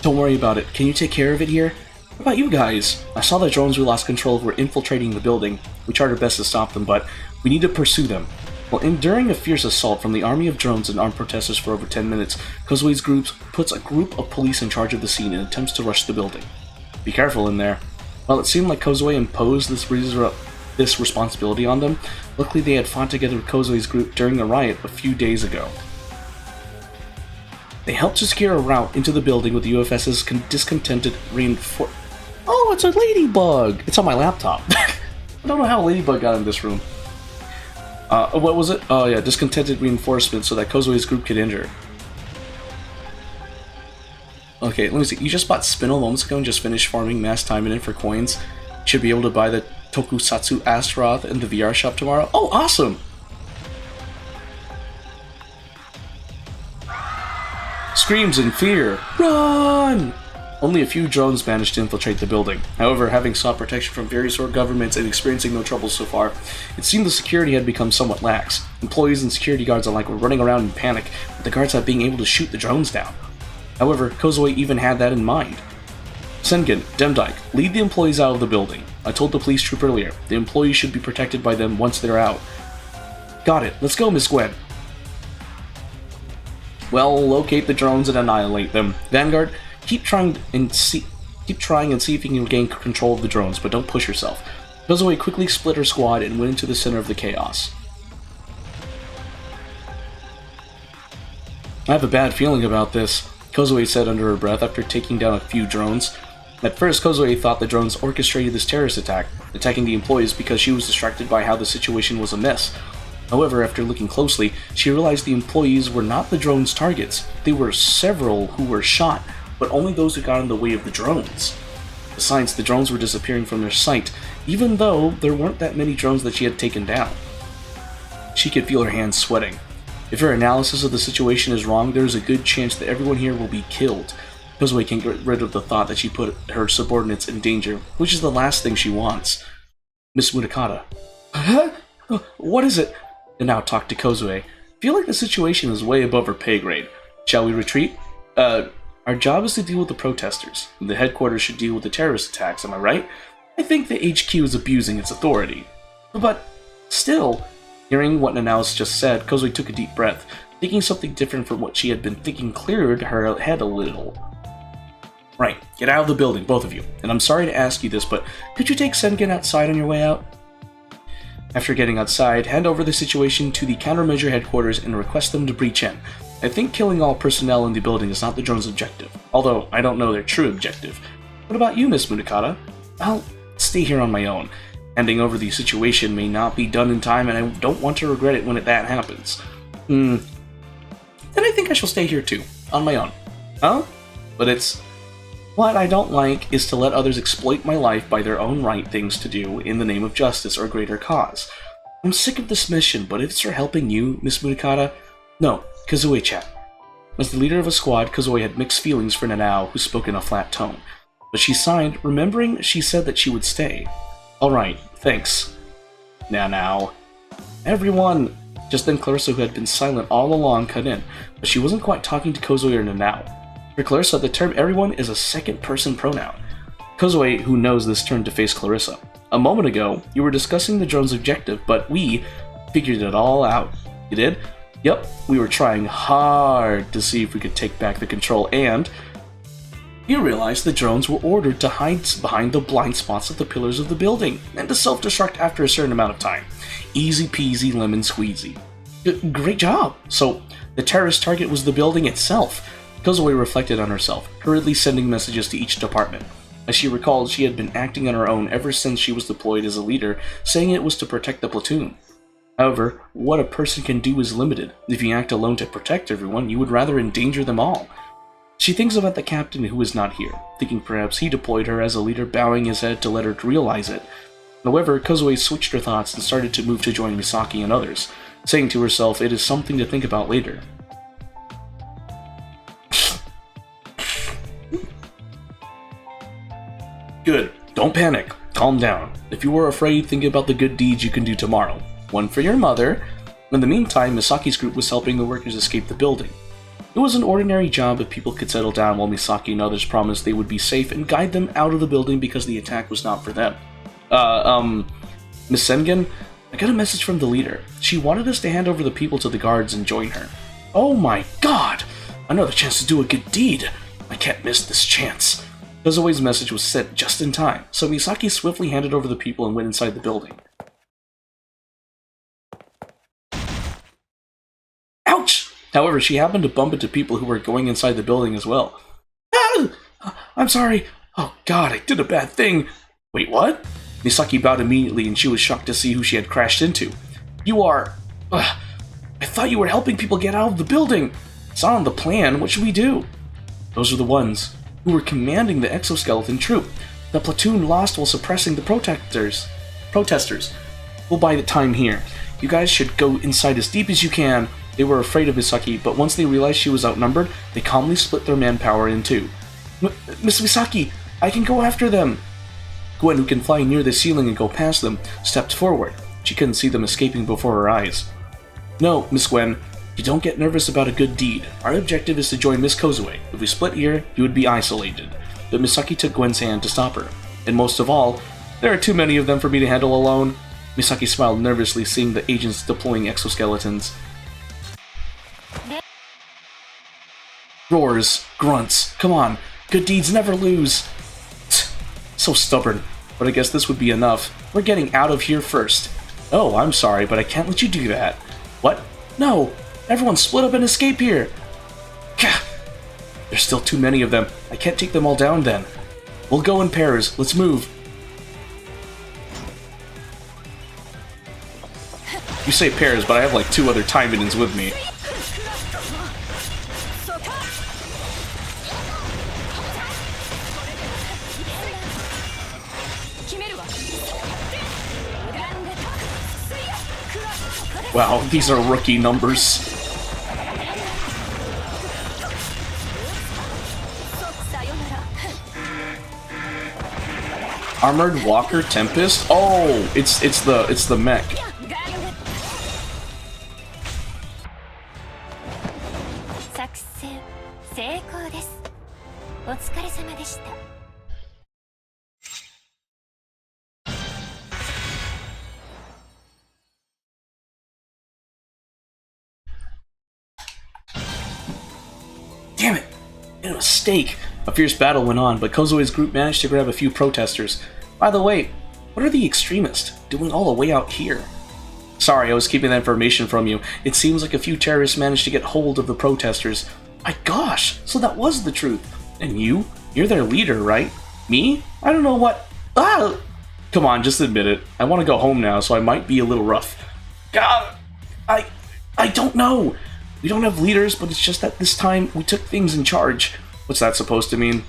Don't worry about it. Can you take care of it here? What about you guys? I saw the drones we lost control of were infiltrating the building. We tried our best to stop them, but we need to pursue them. While enduring a fierce assault from the army of drones and armed protesters for over 10 minutes, Kozue's group puts a group of police in charge of the scene and attempts to rush the building. Be careful in there. While it seemed like Kozue imposed this responsibility on them, luckily they had fought together with Kozue's group during a riot a few days ago. They helped to secure a route into the building with the UFS's discontented reinforcement. Oh, it's a ladybug! It's on my laptop. I don't know how a ladybug got in this room. What was it? Oh yeah, discontented reinforcement so that Kozue's group could enter. Okay, let me see. You just bought Spinel moments ago and just finished farming mass time in for coins. You should be able to buy the Tokusatsu Astaroth in the VR shop tomorrow. Oh, awesome! Screams in fear. Run! Only a few drones managed to infiltrate the building. However, having sought protection from various world governments and experiencing no trouble so far, it seemed the security had become somewhat lax. Employees and security guards alike were running around in panic, with the guards not being able to shoot the drones down. However, Kozue even had that in mind. Sengen, Demdike, lead the employees out of the building. I told the police troop earlier, the employees should be protected by them once they're out. Got it, let's go, Miss Gwen. Well, locate the drones and annihilate them. Vanguard, keep trying and see... Keep trying and see if you can gain control of the drones, but don't push yourself. Kozue quickly split her squad and went into the center of the chaos. I have a bad feeling about this, Kozue said under her breath after taking down a few drones. At first, Kozue thought the drones orchestrated this terrorist attack, attacking the employees because she was distracted by how the situation was a mess. However, after looking closely, she realized the employees were not the drones' targets. There were several who were shot, but only those who got in the way of the drones. Besides, the drones were disappearing from their sight, even though there weren't that many drones that she had taken down. She could feel her hands sweating. If her analysis of the situation is wrong, there is a good chance that everyone here will be killed. Kozue can get rid of the thought that she put her subordinates in danger, which is the last thing she wants. Miss Munakata. Huh? What is it? And now talk to Kozue. Feel like the situation is way above her pay grade. Shall we retreat? Our job is to deal with the protesters. The headquarters should deal with the terrorist attacks, am I right? I think the HQ is abusing its authority. But still, hearing what Nanao's just said, Kozue took a deep breath. Thinking something different from what she had been thinking cleared her head a little. Right, get out of the building, both of you. And I'm sorry to ask you this, but could you take Sengen outside on your way out? After getting outside, hand over the situation to the countermeasure headquarters and request them to breach in. I think killing all personnel in the building is not the drone's objective, although I don't know their true objective. What about you, Miss Munakata? I'll stay here on my own. Handing over the situation may not be done in time, and I don't want to regret it when that happens. Then I think I shall stay here too, on my own. Huh? But it's... What I don't like is to let others exploit my life by their own right things to do in the name of justice or greater cause. I'm sick of this mission, but if it's for helping you, Miss Munakata... No, Kozue-chan. As the leader of a squad, Kozue had mixed feelings for Nanao, who spoke in a flat tone. But she signed, remembering she said that she would stay. Alright, thanks. Nanao. Everyone! Just then Clarissa, who had been silent all along, cut in, but she wasn't quite talking to Kozue or Nanao. For Clarissa, the term everyone is a second-person pronoun. Kozue, who knows this, turned to face Clarissa. A moment ago, you were discussing the drone's objective, but we figured it all out. You did? Yep, we were trying hard to see if we could take back the control, and you realized the drones were ordered to hide behind the blind spots of the pillars of the building, and to self-destruct after a certain amount of time. Easy peasy lemon squeezy. Great job! So, the terrorist target was the building itself. Kozue reflected on herself, hurriedly sending messages to each department. As she recalled, she had been acting on her own ever since she was deployed as a leader, saying it was to protect the platoon. However, what a person can do is limited. If you act alone to protect everyone, you would rather endanger them all. She thinks about the captain who is not here, thinking perhaps he deployed her as a leader, bowing his head to let her realize it. However, Kozue switched her thoughts and started to move to join Misaki and others, saying to herself it is something to think about later. Good. Don't panic. Calm down. If you are afraid, think about the good deeds you can do tomorrow. One for your mother. In the meantime, Misaki's group was helping the workers escape the building. It was an ordinary job if people could settle down while Misaki and others promised they would be safe and guide them out of the building because the attack was not for them. Miss Sengen? I got a message from the leader. She wanted us to hand over the people to the guards and join her. Oh my god! Another chance to do a good deed! I can't miss this chance. Kozue's message was sent just in time, so Misaki swiftly handed over the people and went inside the building. Ouch! However, she happened to bump into people who were going inside the building as well. Ah! I'm sorry. Oh god, I did a bad thing. Wait, what? Misaki bowed immediately and she was shocked to see who she had crashed into. You are... I thought you were helping people get out of the building. It's not on the plan. What should we do? Those are the ones who were commanding the exoskeleton troop. The platoon lost while suppressing the protesters. We'll buy the time here. You guys should go inside as deep as you can. They were afraid of Misaki, but once they realized she was outnumbered, they calmly split their manpower in two. Miss Misaki, I can go after them. Gwen, who can fly near the ceiling and go past them, stepped forward. She couldn't see them escaping before her eyes. No, Miss Gwen, you don't get nervous about a good deed. Our objective is to join Miss Kozue. If we split here, you would be isolated. But Misaki took Gwen's hand to stop her. And most of all, there are too many of them for me to handle alone. Misaki smiled nervously, seeing the agents deploying exoskeletons. Roars, grunts, come on, good deeds never lose. So stubborn. But I guess this would be enough. We're getting out of here first. Oh, I'm sorry, but I can't let you do that. What? No! Everyone split up and escape here! Gah! There's still too many of them. I can't take them all down then. We'll go in pairs. Let's move. You say pairs, but I have like 2 other time minions with me. Wow, these are rookie numbers. Armored Walker Tempest? Oh, it's the mech. Damn it! Made a mistake! A fierce battle went on, but Kozue's group managed to grab a few protesters. By the way, what are the extremists doing all the way out here? Sorry, I was keeping that information from you. It seems like a few terrorists managed to get hold of the protesters. My gosh, so that was the truth. And you? You're their leader, right? Me? I don't know what... Ah! Come on, just admit it. I want to go home now, so I might be a little rough. God, I don't know. We don't have leaders, but it's just that this time we took things in charge. What's that supposed to mean?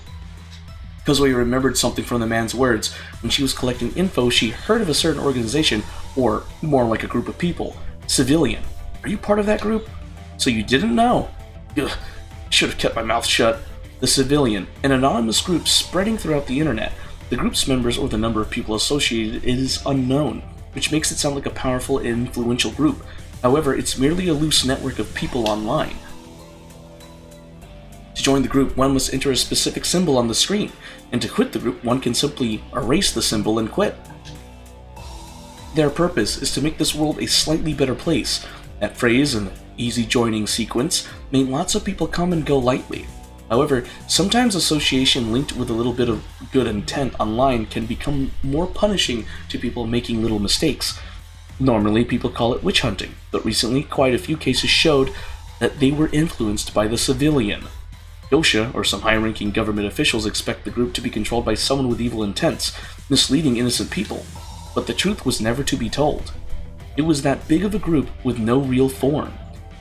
Kozue remembered something from the man's words. When she was collecting info, she heard of a certain organization, or more like a group of people. Civilian. Are you part of that group? So you didn't know? Ugh, should have kept my mouth shut. The Civilian, an anonymous group spreading throughout the internet. The group's members or the number of people associated is unknown, which makes it sound like a powerful and influential group. However, it's merely a loose network of people online. To join the group, one must enter a specific symbol on the screen, and to quit the group, one can simply erase the symbol and quit. Their purpose is to make this world a slightly better place. That phrase and easy joining sequence made lots of people come and go lightly. However, sometimes association linked with a little bit of good intent online can become more punishing to people making little mistakes. Normally, people call it witch hunting, but recently quite a few cases showed that they were influenced by the Civilian. Yosha, or some high-ranking government officials, expect the group to be controlled by someone with evil intents, misleading innocent people. But the truth was never to be told. It was that big of a group with no real form.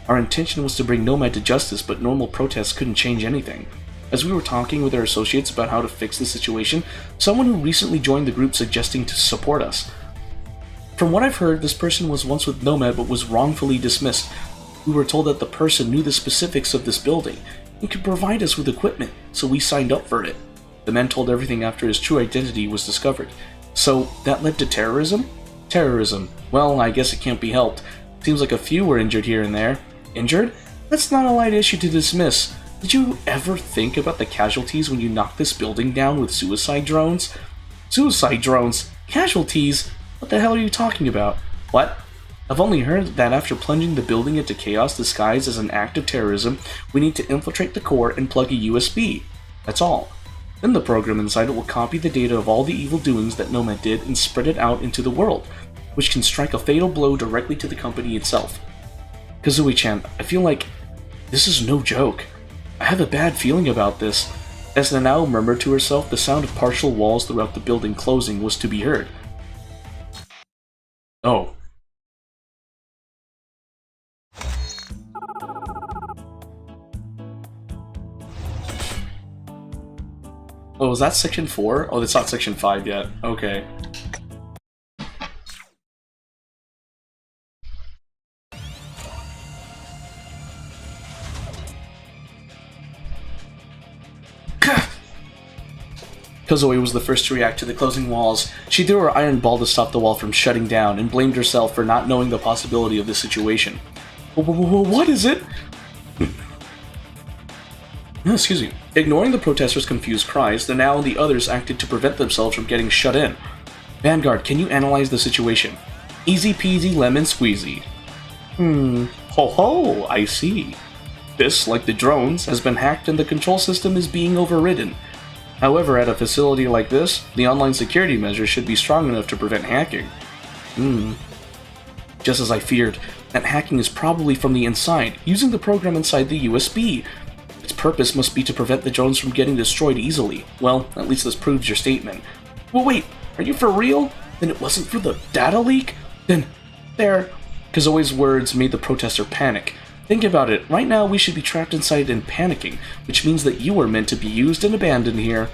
Our intention was to bring Nomad to justice, but normal protests couldn't change anything. As we were talking with our associates about how to fix the situation, someone who recently joined the group suggesting to support us. From what I've heard, this person was once with Nomad but was wrongfully dismissed. We were told that the person knew the specifics of this building and could provide us with equipment, so we signed up for it. The man told everything after his true identity was discovered. So, that led to terrorism? Terrorism. Well, I guess it can't be helped. Seems like a few were injured here and there. Injured? That's not a light issue to dismiss. Did you ever think about the casualties when you knocked this building down with suicide drones? Suicide drones? Casualties? What the hell are you talking about? What? I've only heard that after plunging the building into chaos disguised as an act of terrorism, we need to infiltrate the core and plug a USB. That's all. Then the program inside it will copy the data of all the evil doings that Nomad did and spread it out into the world, which can strike a fatal blow directly to the company itself. Kazooie-chan, I feel like this is no joke. I have a bad feeling about this. As Nanao murmured to herself, the sound of partial walls throughout the building closing was to be heard. Oh. Oh, was that section 4? Oh, that's not section 5 yet. Okay. Kozue was the first to react to the closing walls. She threw her iron ball to stop the wall from shutting down and blamed herself for not knowing the possibility of the situation. What is it? Excuse me. Ignoring the protesters' confused cries, the Now and the others acted to prevent themselves from getting shut in. Vanguard, can you analyze the situation? Easy peasy lemon squeezy. Ho ho, I see. This, like the drones, has been hacked and the control system is being overridden. However, at a facility like this, the online security measures should be strong enough to prevent hacking. Just as I feared, that hacking is probably from the inside, using the program inside the USB. Its purpose must be to prevent the drones from getting destroyed easily. Well, at least this proves your statement. Well, wait, are you for real? Then it wasn't for the data leak? Then, there... Kazoe's words made the protester panic. Think about it, right now we should be trapped inside and panicking, which means that you are meant to be used and abandoned here.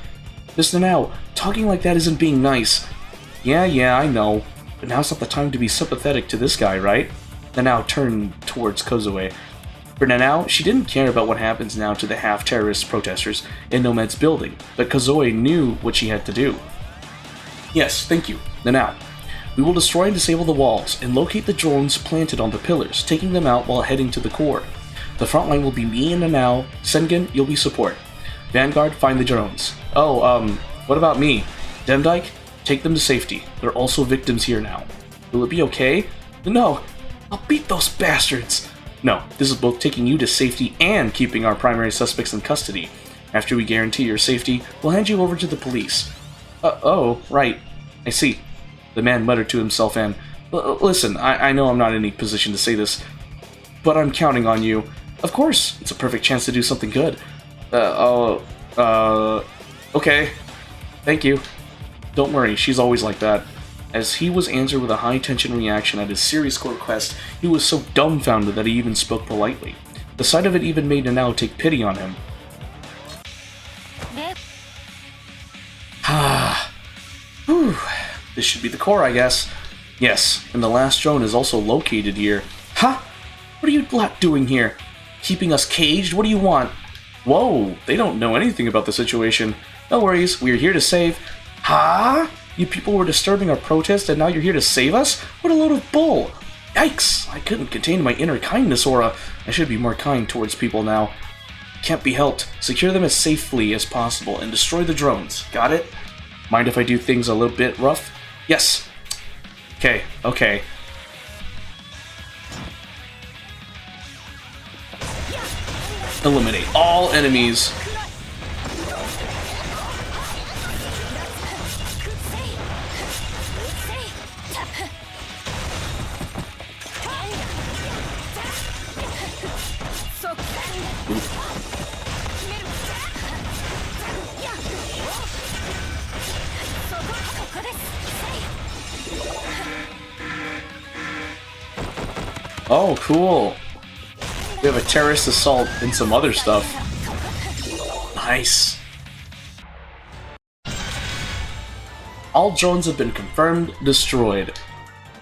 Mr. Now, talking like that isn't being nice. Yeah, I know. But now's not the time to be sympathetic to this guy, right? Nanao turned towards Kazoe. For Nanao, she didn't care about what happens now to the half-terrorist protesters in Nomad's building, but Kazoe knew what she had to do. Yes, thank you. Nanao. We will destroy and disable the walls, and locate the drones planted on the pillars, taking them out while heading to the core. The front line will be me and Nanao. Sengen, you'll be support. Vanguard, find the drones. Oh, what about me? Demdike, take them to safety. They're also victims here now. Will it be okay? No, I'll beat those bastards! No, this is both taking you to safety and keeping our primary suspects in custody. After we guarantee your safety, we'll hand you over to the police. Oh, right. I see. The man muttered to himself and, listen, I know I'm not in any position to say this, but I'm counting on you. Of course, it's a perfect chance to do something good. Okay. Thank you. Don't worry, she's always like that. As he was answered with a high-tension reaction at his serious request, he was so dumbfounded that he even spoke politely. The sight of it even made Nanao take pity on him. Whew. This should be the core, I guess. Yes, and the last drone is also located here. Huh? What are you lot doing here? Keeping us caged? What do you want? Whoa, they don't know anything about the situation. No worries, we're here to save... Huh? You people were disturbing our protest and now you're here to save us? What a load of bull! Yikes! I couldn't contain my inner kindness aura. I should be more kind towards people now. Can't be helped. Secure them as safely as possible and destroy the drones. Got it? Mind if I do things a little bit rough? Yes. Okay. Eliminate all enemies. Oh, cool. We have a terrorist assault and some other stuff. Nice. All drones have been confirmed destroyed.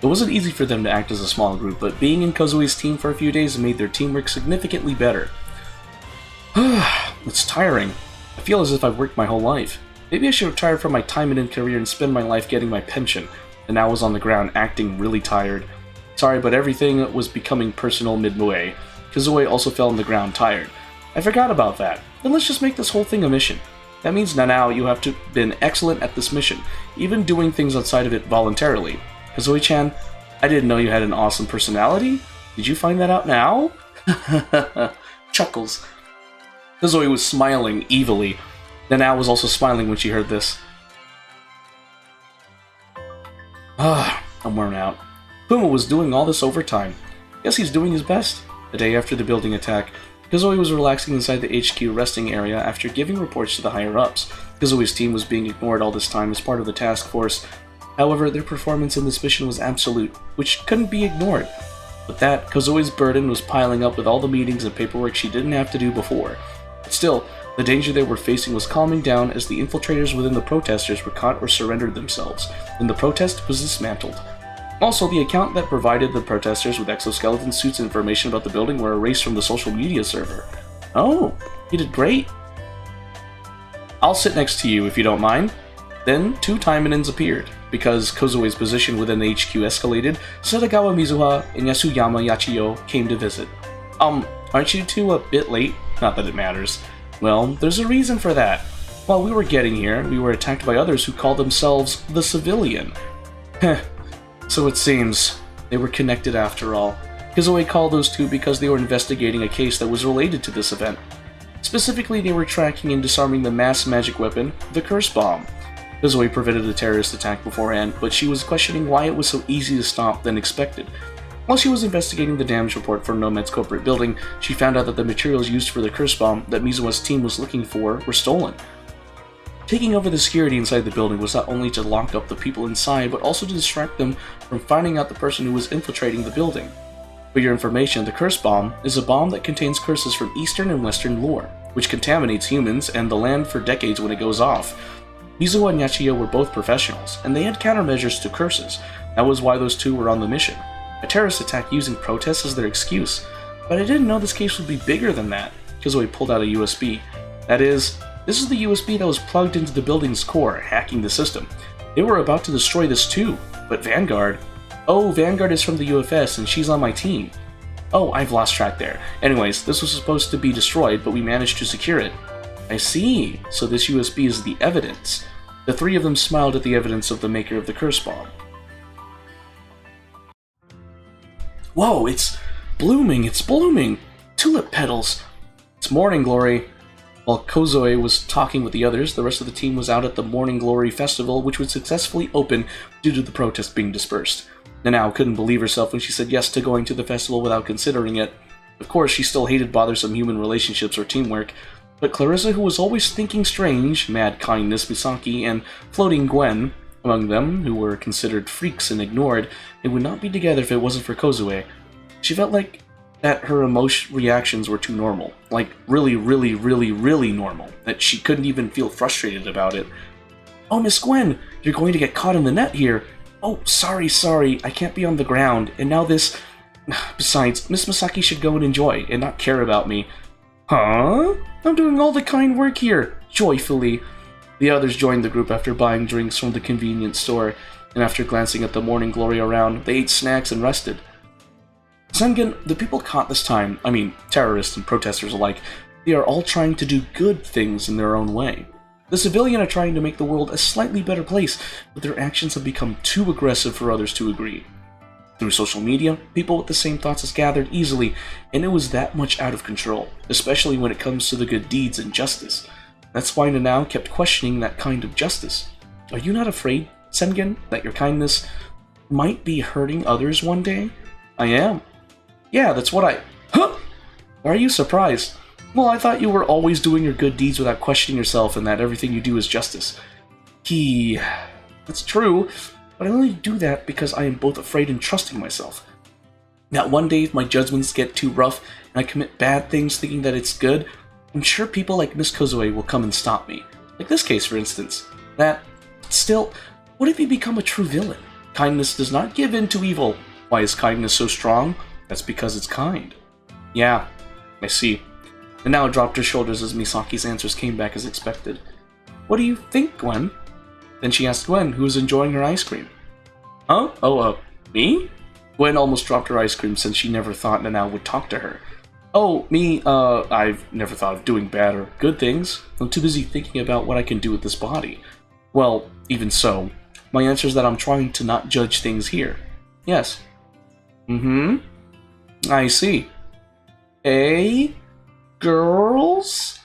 It wasn't easy for them to act as a small group, but being in Kazue's team for a few days made their teamwork significantly better. It's tiring. I feel as if I've worked my whole life. Maybe I should retire from my time-in career and spend my life getting my pension. And I was on the ground acting really tired. Sorry, but everything was becoming personal midway. Kazoe also fell on the ground tired. I forgot about that. Then let's just make this whole thing a mission. That means now you have to been excellent at this mission, even doing things outside of it voluntarily. Kazoe-chan, I didn't know you had an awesome personality. Did you find that out now? Chuckles. Kazoe was smiling evilly. Nanao was also smiling when she heard this. I'm worn out. Puma was doing all this overtime. Guess he's doing his best. The day after the building attack, Kazoe was relaxing inside the HQ resting area after giving reports to the higher-ups. Kazoe's team was being ignored all this time as part of the task force. However, their performance in this mission was absolute, which couldn't be ignored. With that, Kazoe's burden was piling up with all the meetings and paperwork she didn't have to do before. But still, the danger they were facing was calming down as the infiltrators within the protesters were caught or surrendered themselves, and the protest was dismantled. Also, the account that provided the protesters with exoskeleton suits and information about the building were erased from the social media server. Oh, you did great. I'll sit next to you if you don't mind. Then, two Taimanins appeared. Because Kazoe's position within the HQ escalated, Sadagawa Mizuha and Yasuyama Yachiyo came to visit. Aren't you two a bit late? Not that it matters. Well, there's a reason for that. While we were getting here, we were attacked by others who called themselves the Civilian. Heh. So it seems they were connected after all. Kazoe called those two because they were investigating a case that was related to this event. Specifically, they were tracking and disarming the mass magic weapon, the Curse Bomb. Kozue prevented a terrorist attack beforehand, but she was questioning why it was so easy to stop than expected. While she was investigating the damage report for Nomad's corporate building, she found out that the materials used for the Curse Bomb that Mizuwa's team was looking for were stolen. Taking over the security inside the building was not only to lock up the people inside, but also to distract them from finding out the person who was infiltrating the building. For your information, the Curse Bomb is a bomb that contains curses from Eastern and Western lore, which contaminates humans and the land for decades when it goes off. Mizuwa and Yachiyo were both professionals, and they had countermeasures to curses. That was why those two were on the mission. A terrorist attack using protests as their excuse. But I didn't know this case would be bigger than that. Kozue pulled out a USB. That is, this is the USB that was plugged into the building's core, hacking the system. They were about to destroy this too, but Vanguard... Oh, Vanguard is from the UFS and she's on my team. Oh, I've lost track there. Anyways, this was supposed to be destroyed, but we managed to secure it. I see, so this USB is the evidence. The three of them smiled at the evidence of the maker of the Curse Bomb. Whoa, it's blooming, it's blooming! Tulip petals! It's morning glory. While Kozue was talking with the others, the rest of the team was out at the Morning Glory Festival, which would successfully open due to the protests being dispersed. Nanao couldn't believe herself when she said yes to going to the festival without considering it. Of course, she still hated bothersome human relationships or teamwork, but Clarissa, who was always thinking strange, Mad Kindness Misaki, and Floating Gwen, among them, who were considered freaks and ignored, and would not be together if it wasn't for Kozue. She felt like that her reactions were too normal. Like, really, really, really, really normal. That she couldn't even feel frustrated about it. Oh, Miss Gwen, you're going to get caught in the net here. Oh, sorry, I can't be on the ground, and now this... Besides, Miss Misaki should go and enjoy, and not care about me. Huh? I'm doing all the kind work here, joyfully. The others joined the group after buying drinks from the convenience store, and after glancing at the morning glory around, they ate snacks and rested. Sengen, the people caught this time, I mean, terrorists and protesters alike, they are all trying to do good things in their own way. The civilians are trying to make the world a slightly better place, but their actions have become too aggressive for others to agree. Through social media, people with the same thoughts is gathered easily, and it was that much out of control, especially when it comes to the good deeds and justice. That's why Nanao kept questioning that kind of justice. Are you not afraid, Sengen, that your kindness might be hurting others one day? I am. Yeah, that's what I... Huh? Why are you surprised? Well, I thought you were always doing your good deeds without questioning yourself and that everything you do is justice. That's true, but I only do that because I am both afraid and trusting myself. That one day if my judgments get too rough and I commit bad things thinking that it's good, I'm sure people like Miss Kozue will come and stop me. Like this case, for instance. Still, what if you become a true villain? Kindness does not give in to evil. Why is kindness so strong? That's because it's kind. Yeah, I see. And now dropped her shoulders as Misaki's answers came back as expected. What do you think, Gwen? Then she asked Gwen, who was enjoying her ice cream. Huh? Oh, me? Gwen almost dropped her ice cream since she never thought Nanao would talk to her. Oh, me, I've never thought of doing bad or good things. I'm too busy thinking about what I can do with this body. Well, even so, my answer is that I'm trying to not judge things here. Yes. I see. Hey? Girls?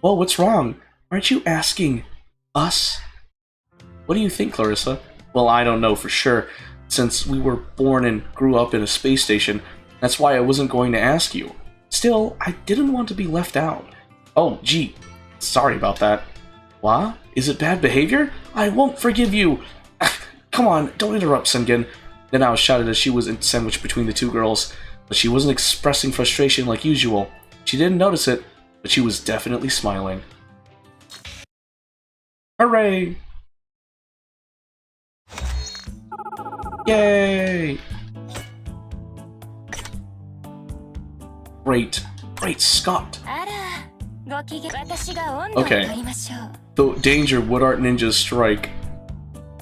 Well, what's wrong? Aren't you asking us? What do you think, Clarissa? Well, I don't know for sure. Since we were born and grew up in a space station, that's why I wasn't going to ask you. Still, I didn't want to be left out. Oh, gee. Sorry about that. What? Is it bad behavior? I won't forgive you! Come on, don't interrupt, Sengen. Then I was shouted as she was sandwiched between the two girls, but she wasn't expressing frustration like usual. She didn't notice it, but she was definitely smiling. Hooray! Yay! Great Scott! Okay, so danger, Wood Art Ninjas strike.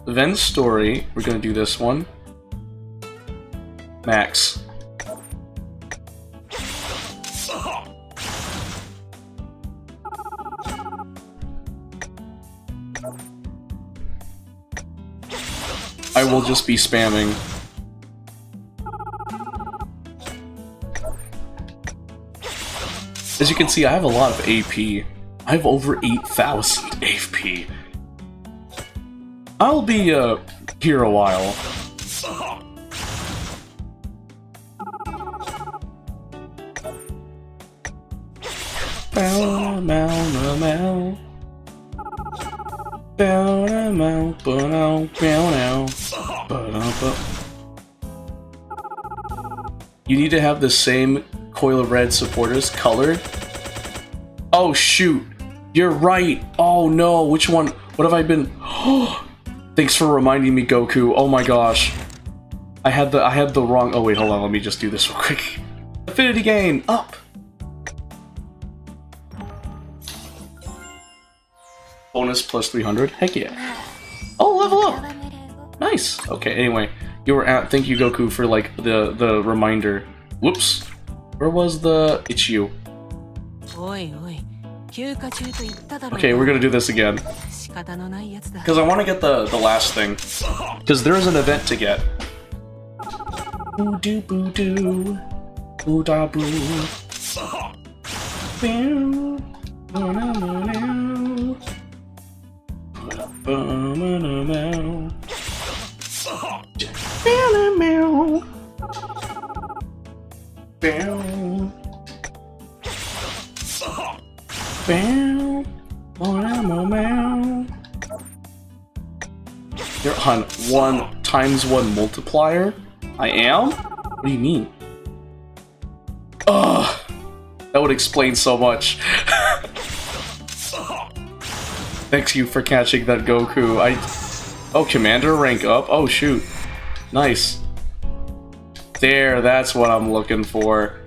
Event story, we're gonna do this one. Max. I will just be spamming. As you can see, I have a lot of AP. I have over 8,000 AP. I'll be here a while. Bow, mow, mow. Bow, mow, bow, bow, bow. You need to have the same coil of red supporters colored. Oh shoot, you're right. Oh no, which one? What have I been? Thanks for reminding me, Goku. Oh my gosh, I had the wrong. Oh wait, hold on. Let me just do this real quick. Affinity gain up. Bonus plus 300. Heck yeah. Oh, level up. Nice. Okay. Anyway, you were at. Thank you, Goku, for like the reminder. Whoops. Where was the? It's you. Okay, we're gonna do this again. Because I want to get the last thing. Because there is an event to get. Boo doo boo doo. Boo da boo. Boo. Boo na na na. Boo na na na. Boo na na. Boo. Bam, you're on 1 times 1 multiplier? I am? What do you mean? Ugh, that would explain so much. Thanks you for catching that, Goku. Oh, Commander rank up? Oh shoot. Nice. There, that's what I'm looking for.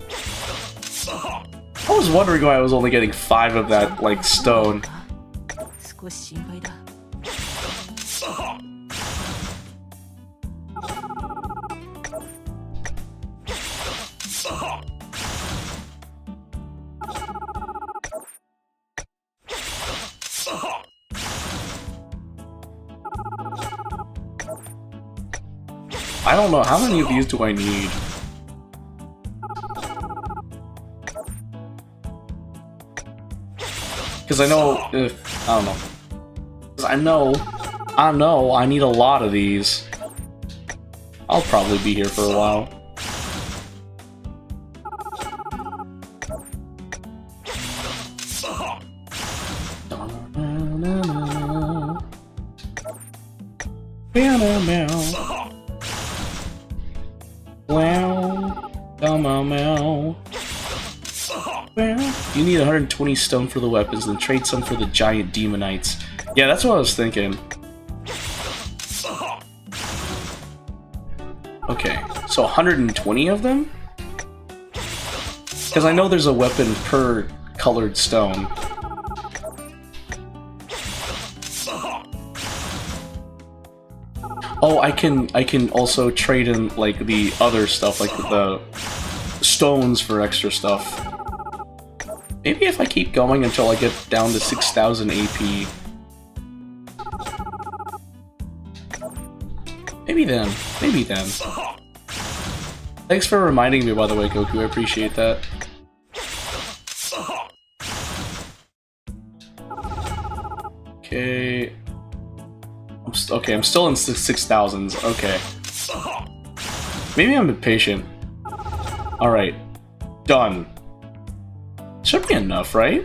I was wondering why I was only getting 5 of that, like, stone. I don't know, how many of these do I need? Because I know, I don't know. Because I know I need a lot of these. I'll probably be here for a while. You need 120 stone for the weapons, then trade some for the giant demonites. Yeah, that's what I was thinking. Okay, so 120 of them? Because I know there's a weapon per colored stone. Oh, I can also trade in like the other stuff, like the stones for extra stuff. Maybe if I keep going until I get down to 6,000 AP. Maybe then. Maybe then. Thanks for reminding me, by the way, Goku. I appreciate that. Okay. I'm still in 6,000s. Okay. Maybe I'm impatient. Alright. Done. Should be enough, right?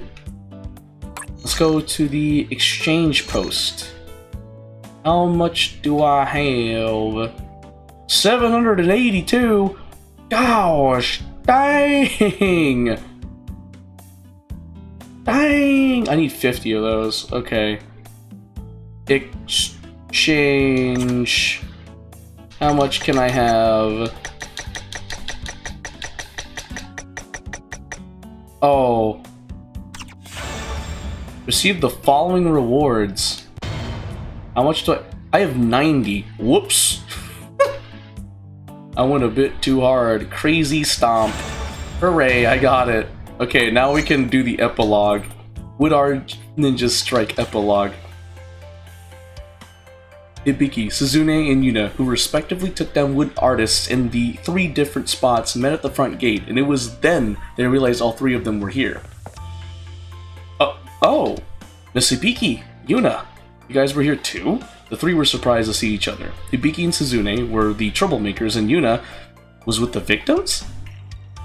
Let's go to the exchange post. How much do I have? 782? Gosh, dang! Dang! I need 50 of those. Okay. Exchange. How much can I have? Oh. Receive the following rewards. How much do I have 90. Whoops. I went a bit too hard. Crazy stomp. Hooray, I got it. Okay, now we can do the epilogue. Would our ninja strike epilogue? Hibiki, Suzune, and Yuna, who respectively took down wood artists in the 3 different spots, met at the front gate, and it was then they realized all 3 of them were here. Oh, Miss Hibiki, Yuna, you guys were here too? The three were surprised to see each other. Hibiki and Suzune were the troublemakers, and Yuna was with the victims?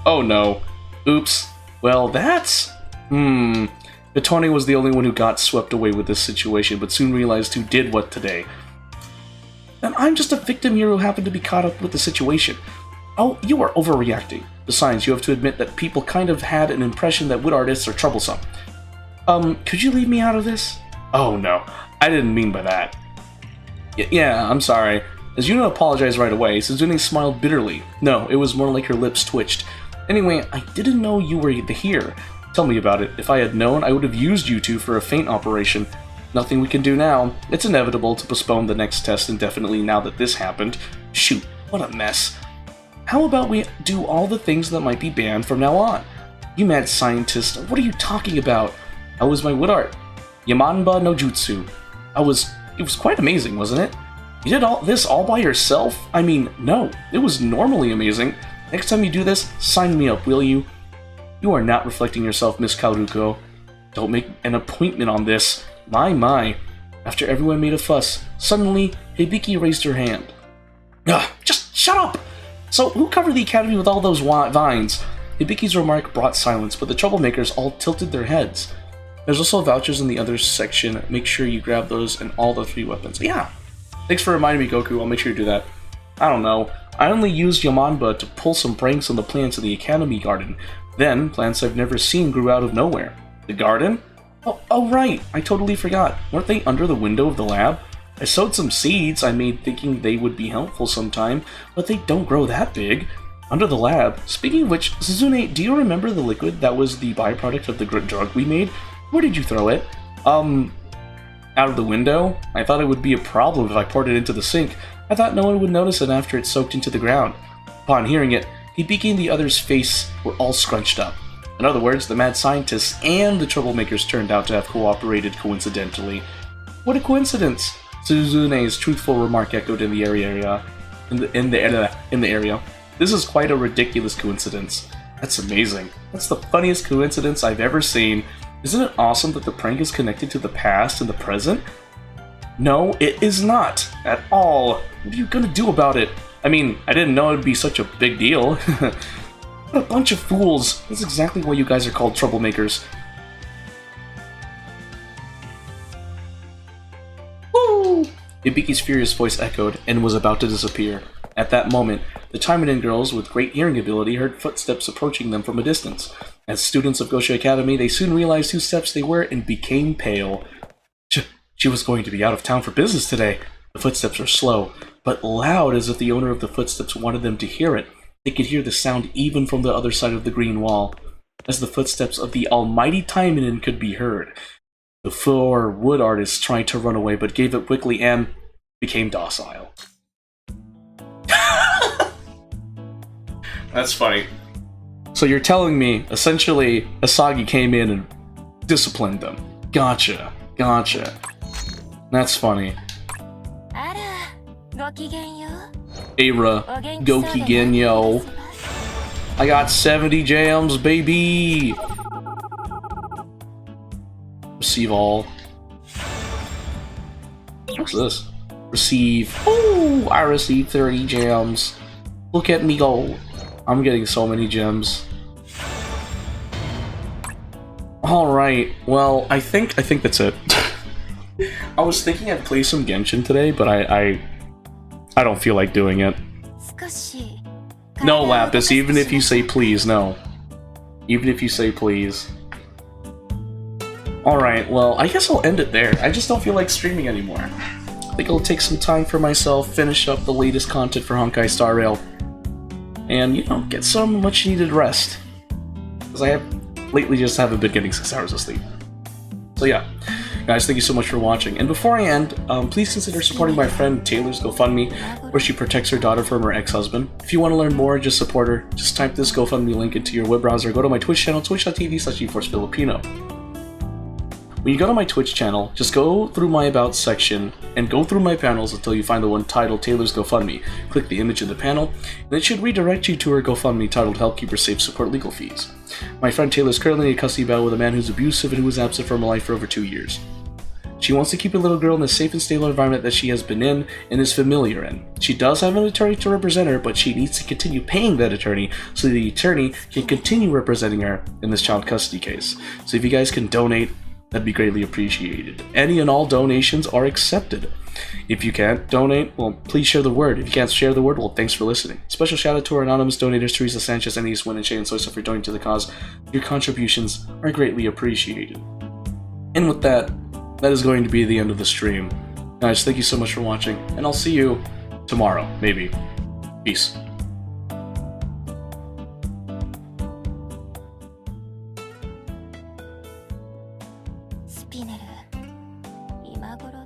Oh no. Oops. Well, that's... Mitone was the only one who got swept away with this situation, but soon realized who did what today. And I'm just a victim here who happened to be caught up with the situation. Oh, you are overreacting. Besides, you have to admit that people kind of had an impression that wood artists are troublesome. Could you leave me out of this? Oh no, I didn't mean by that. Yeah, I'm sorry. As Yuna apologized right away, Suzune smiled bitterly. No, it was more like her lips twitched. Anyway, I didn't know you were here. Tell me about it. If I had known, I would have used you two for a feint operation. Nothing we can do now. It's inevitable to postpone the next test indefinitely now that this happened. Shoot, what a mess. How about we do all the things that might be banned from now on? You mad scientist, what are you talking about? How was my wood art? Yamanba no Jutsu. It was quite amazing, wasn't it? You did all this all by yourself? I mean, no, it was normally amazing. Next time you do this, sign me up, will you? You are not reflecting yourself, Miss Kaoruko. Don't make an appointment on this. My. After everyone made a fuss, suddenly, Hibiki raised her hand. Ugh, just shut up! So, who covered the academy with all those vines? Hibiki's remark brought silence, but the troublemakers all tilted their heads. There's also vouchers in the other section. Make sure you grab those and all the 3 weapons. Yeah! Thanks for reminding me, Goku. I'll make sure to do that. I don't know. I only used Yamanba to pull some pranks on the plants of the Academy Garden. Then, plants I've never seen grew out of nowhere. The garden? Oh right, I totally forgot. Weren't they under the window of the lab? I sowed some seeds I made thinking they would be helpful sometime, but they don't grow that big. Under the lab. Speaking of which, Suzune, do you remember the liquid that was the byproduct of the drug we made? Where did you throw it? Out of the window? I thought it would be a problem if I poured it into the sink. I thought no one would notice it after it soaked into the ground. Upon hearing it, Hibiki and the other's face were all scrunched up. In other words, the mad scientists and the troublemakers turned out to have cooperated coincidentally. What a coincidence! Suzune's truthful remark echoed in the area. This is quite a ridiculous coincidence. That's amazing. That's the funniest coincidence I've ever seen. Isn't it awesome that the prank is connected to the past and the present? No, it is not. At all. What are you gonna do about it? I mean, I didn't know it'd be such a big deal. What a bunch of fools. That's exactly why you guys are called troublemakers. Woo! Hibiki's furious voice echoed and was about to disappear. At that moment, the Taiminen girls with great hearing ability heard footsteps approaching them from a distance. As students of Gosho Academy, they soon realized whose steps they were and became pale. She was going to be out of town for business today. The footsteps were slow, but loud as if the owner of the footsteps wanted them to hear it. They could hear the sound even from the other side of the green wall. As the footsteps of the almighty Taiminen could be heard, the 4 wood artists tried to run away but gave up quickly and became docile. That's funny. So you're telling me, essentially, Asagi came in and disciplined them. Gotcha. That's funny. Era, Gokigenyo. I got 70 gems, baby! Receive all. What's this? Receive. Ooh, I received 30 gems. Look at me go. I'm getting so many gems. Alright, well, I think that's it. I was thinking I'd play some Genshin today, but I don't feel like doing it. No, Lapis, even if you say please, no. Even if you say please. Alright, well, I guess I'll end it there. I just don't feel like streaming anymore. I think I'll take some time for myself, finish up the latest content for Honkai Star Rail, and, you know, get some much-needed rest. Because I have lately just haven't been getting 6 hours of sleep. So yeah, guys, thank you so much for watching. And before I end, please consider supporting my friend Taylor's GoFundMe, where she protects her daughter from her ex-husband. If you want to learn more, just support her. Just type this GoFundMe link into your web browser, go to my Twitch channel, twitch.tv/GeForceFilipino. When you go to my Twitch channel, just go through my About section and go through my panels until you find the one titled Taylor's GoFundMe. Click the image in the panel, and it should redirect you to her GoFundMe titled Help Keep Her Safe, Support Legal Fees. My friend Taylor is currently in a custody battle with a man who's abusive and who was absent from her life for over 2 years. She wants to keep her little girl in the safe and stable environment that she has been in and is familiar in. She does have an attorney to represent her, but she needs to continue paying that attorney so the attorney can continue representing her in this child custody case. So if you guys can donate, that'd be greatly appreciated. Any and all donations are accepted. If you can't donate, well, please share the word. If you can't share the word, well, thanks for listening. Special shout out to our anonymous donators, Teresa Sanchez, Anais Wynn, and Shane Soysa for donating to the cause. Your contributions are greatly appreciated. And with that, that is going to be the end of the stream. Guys, thank you so much for watching, and I'll see you tomorrow, maybe. Peace. スピネル、今頃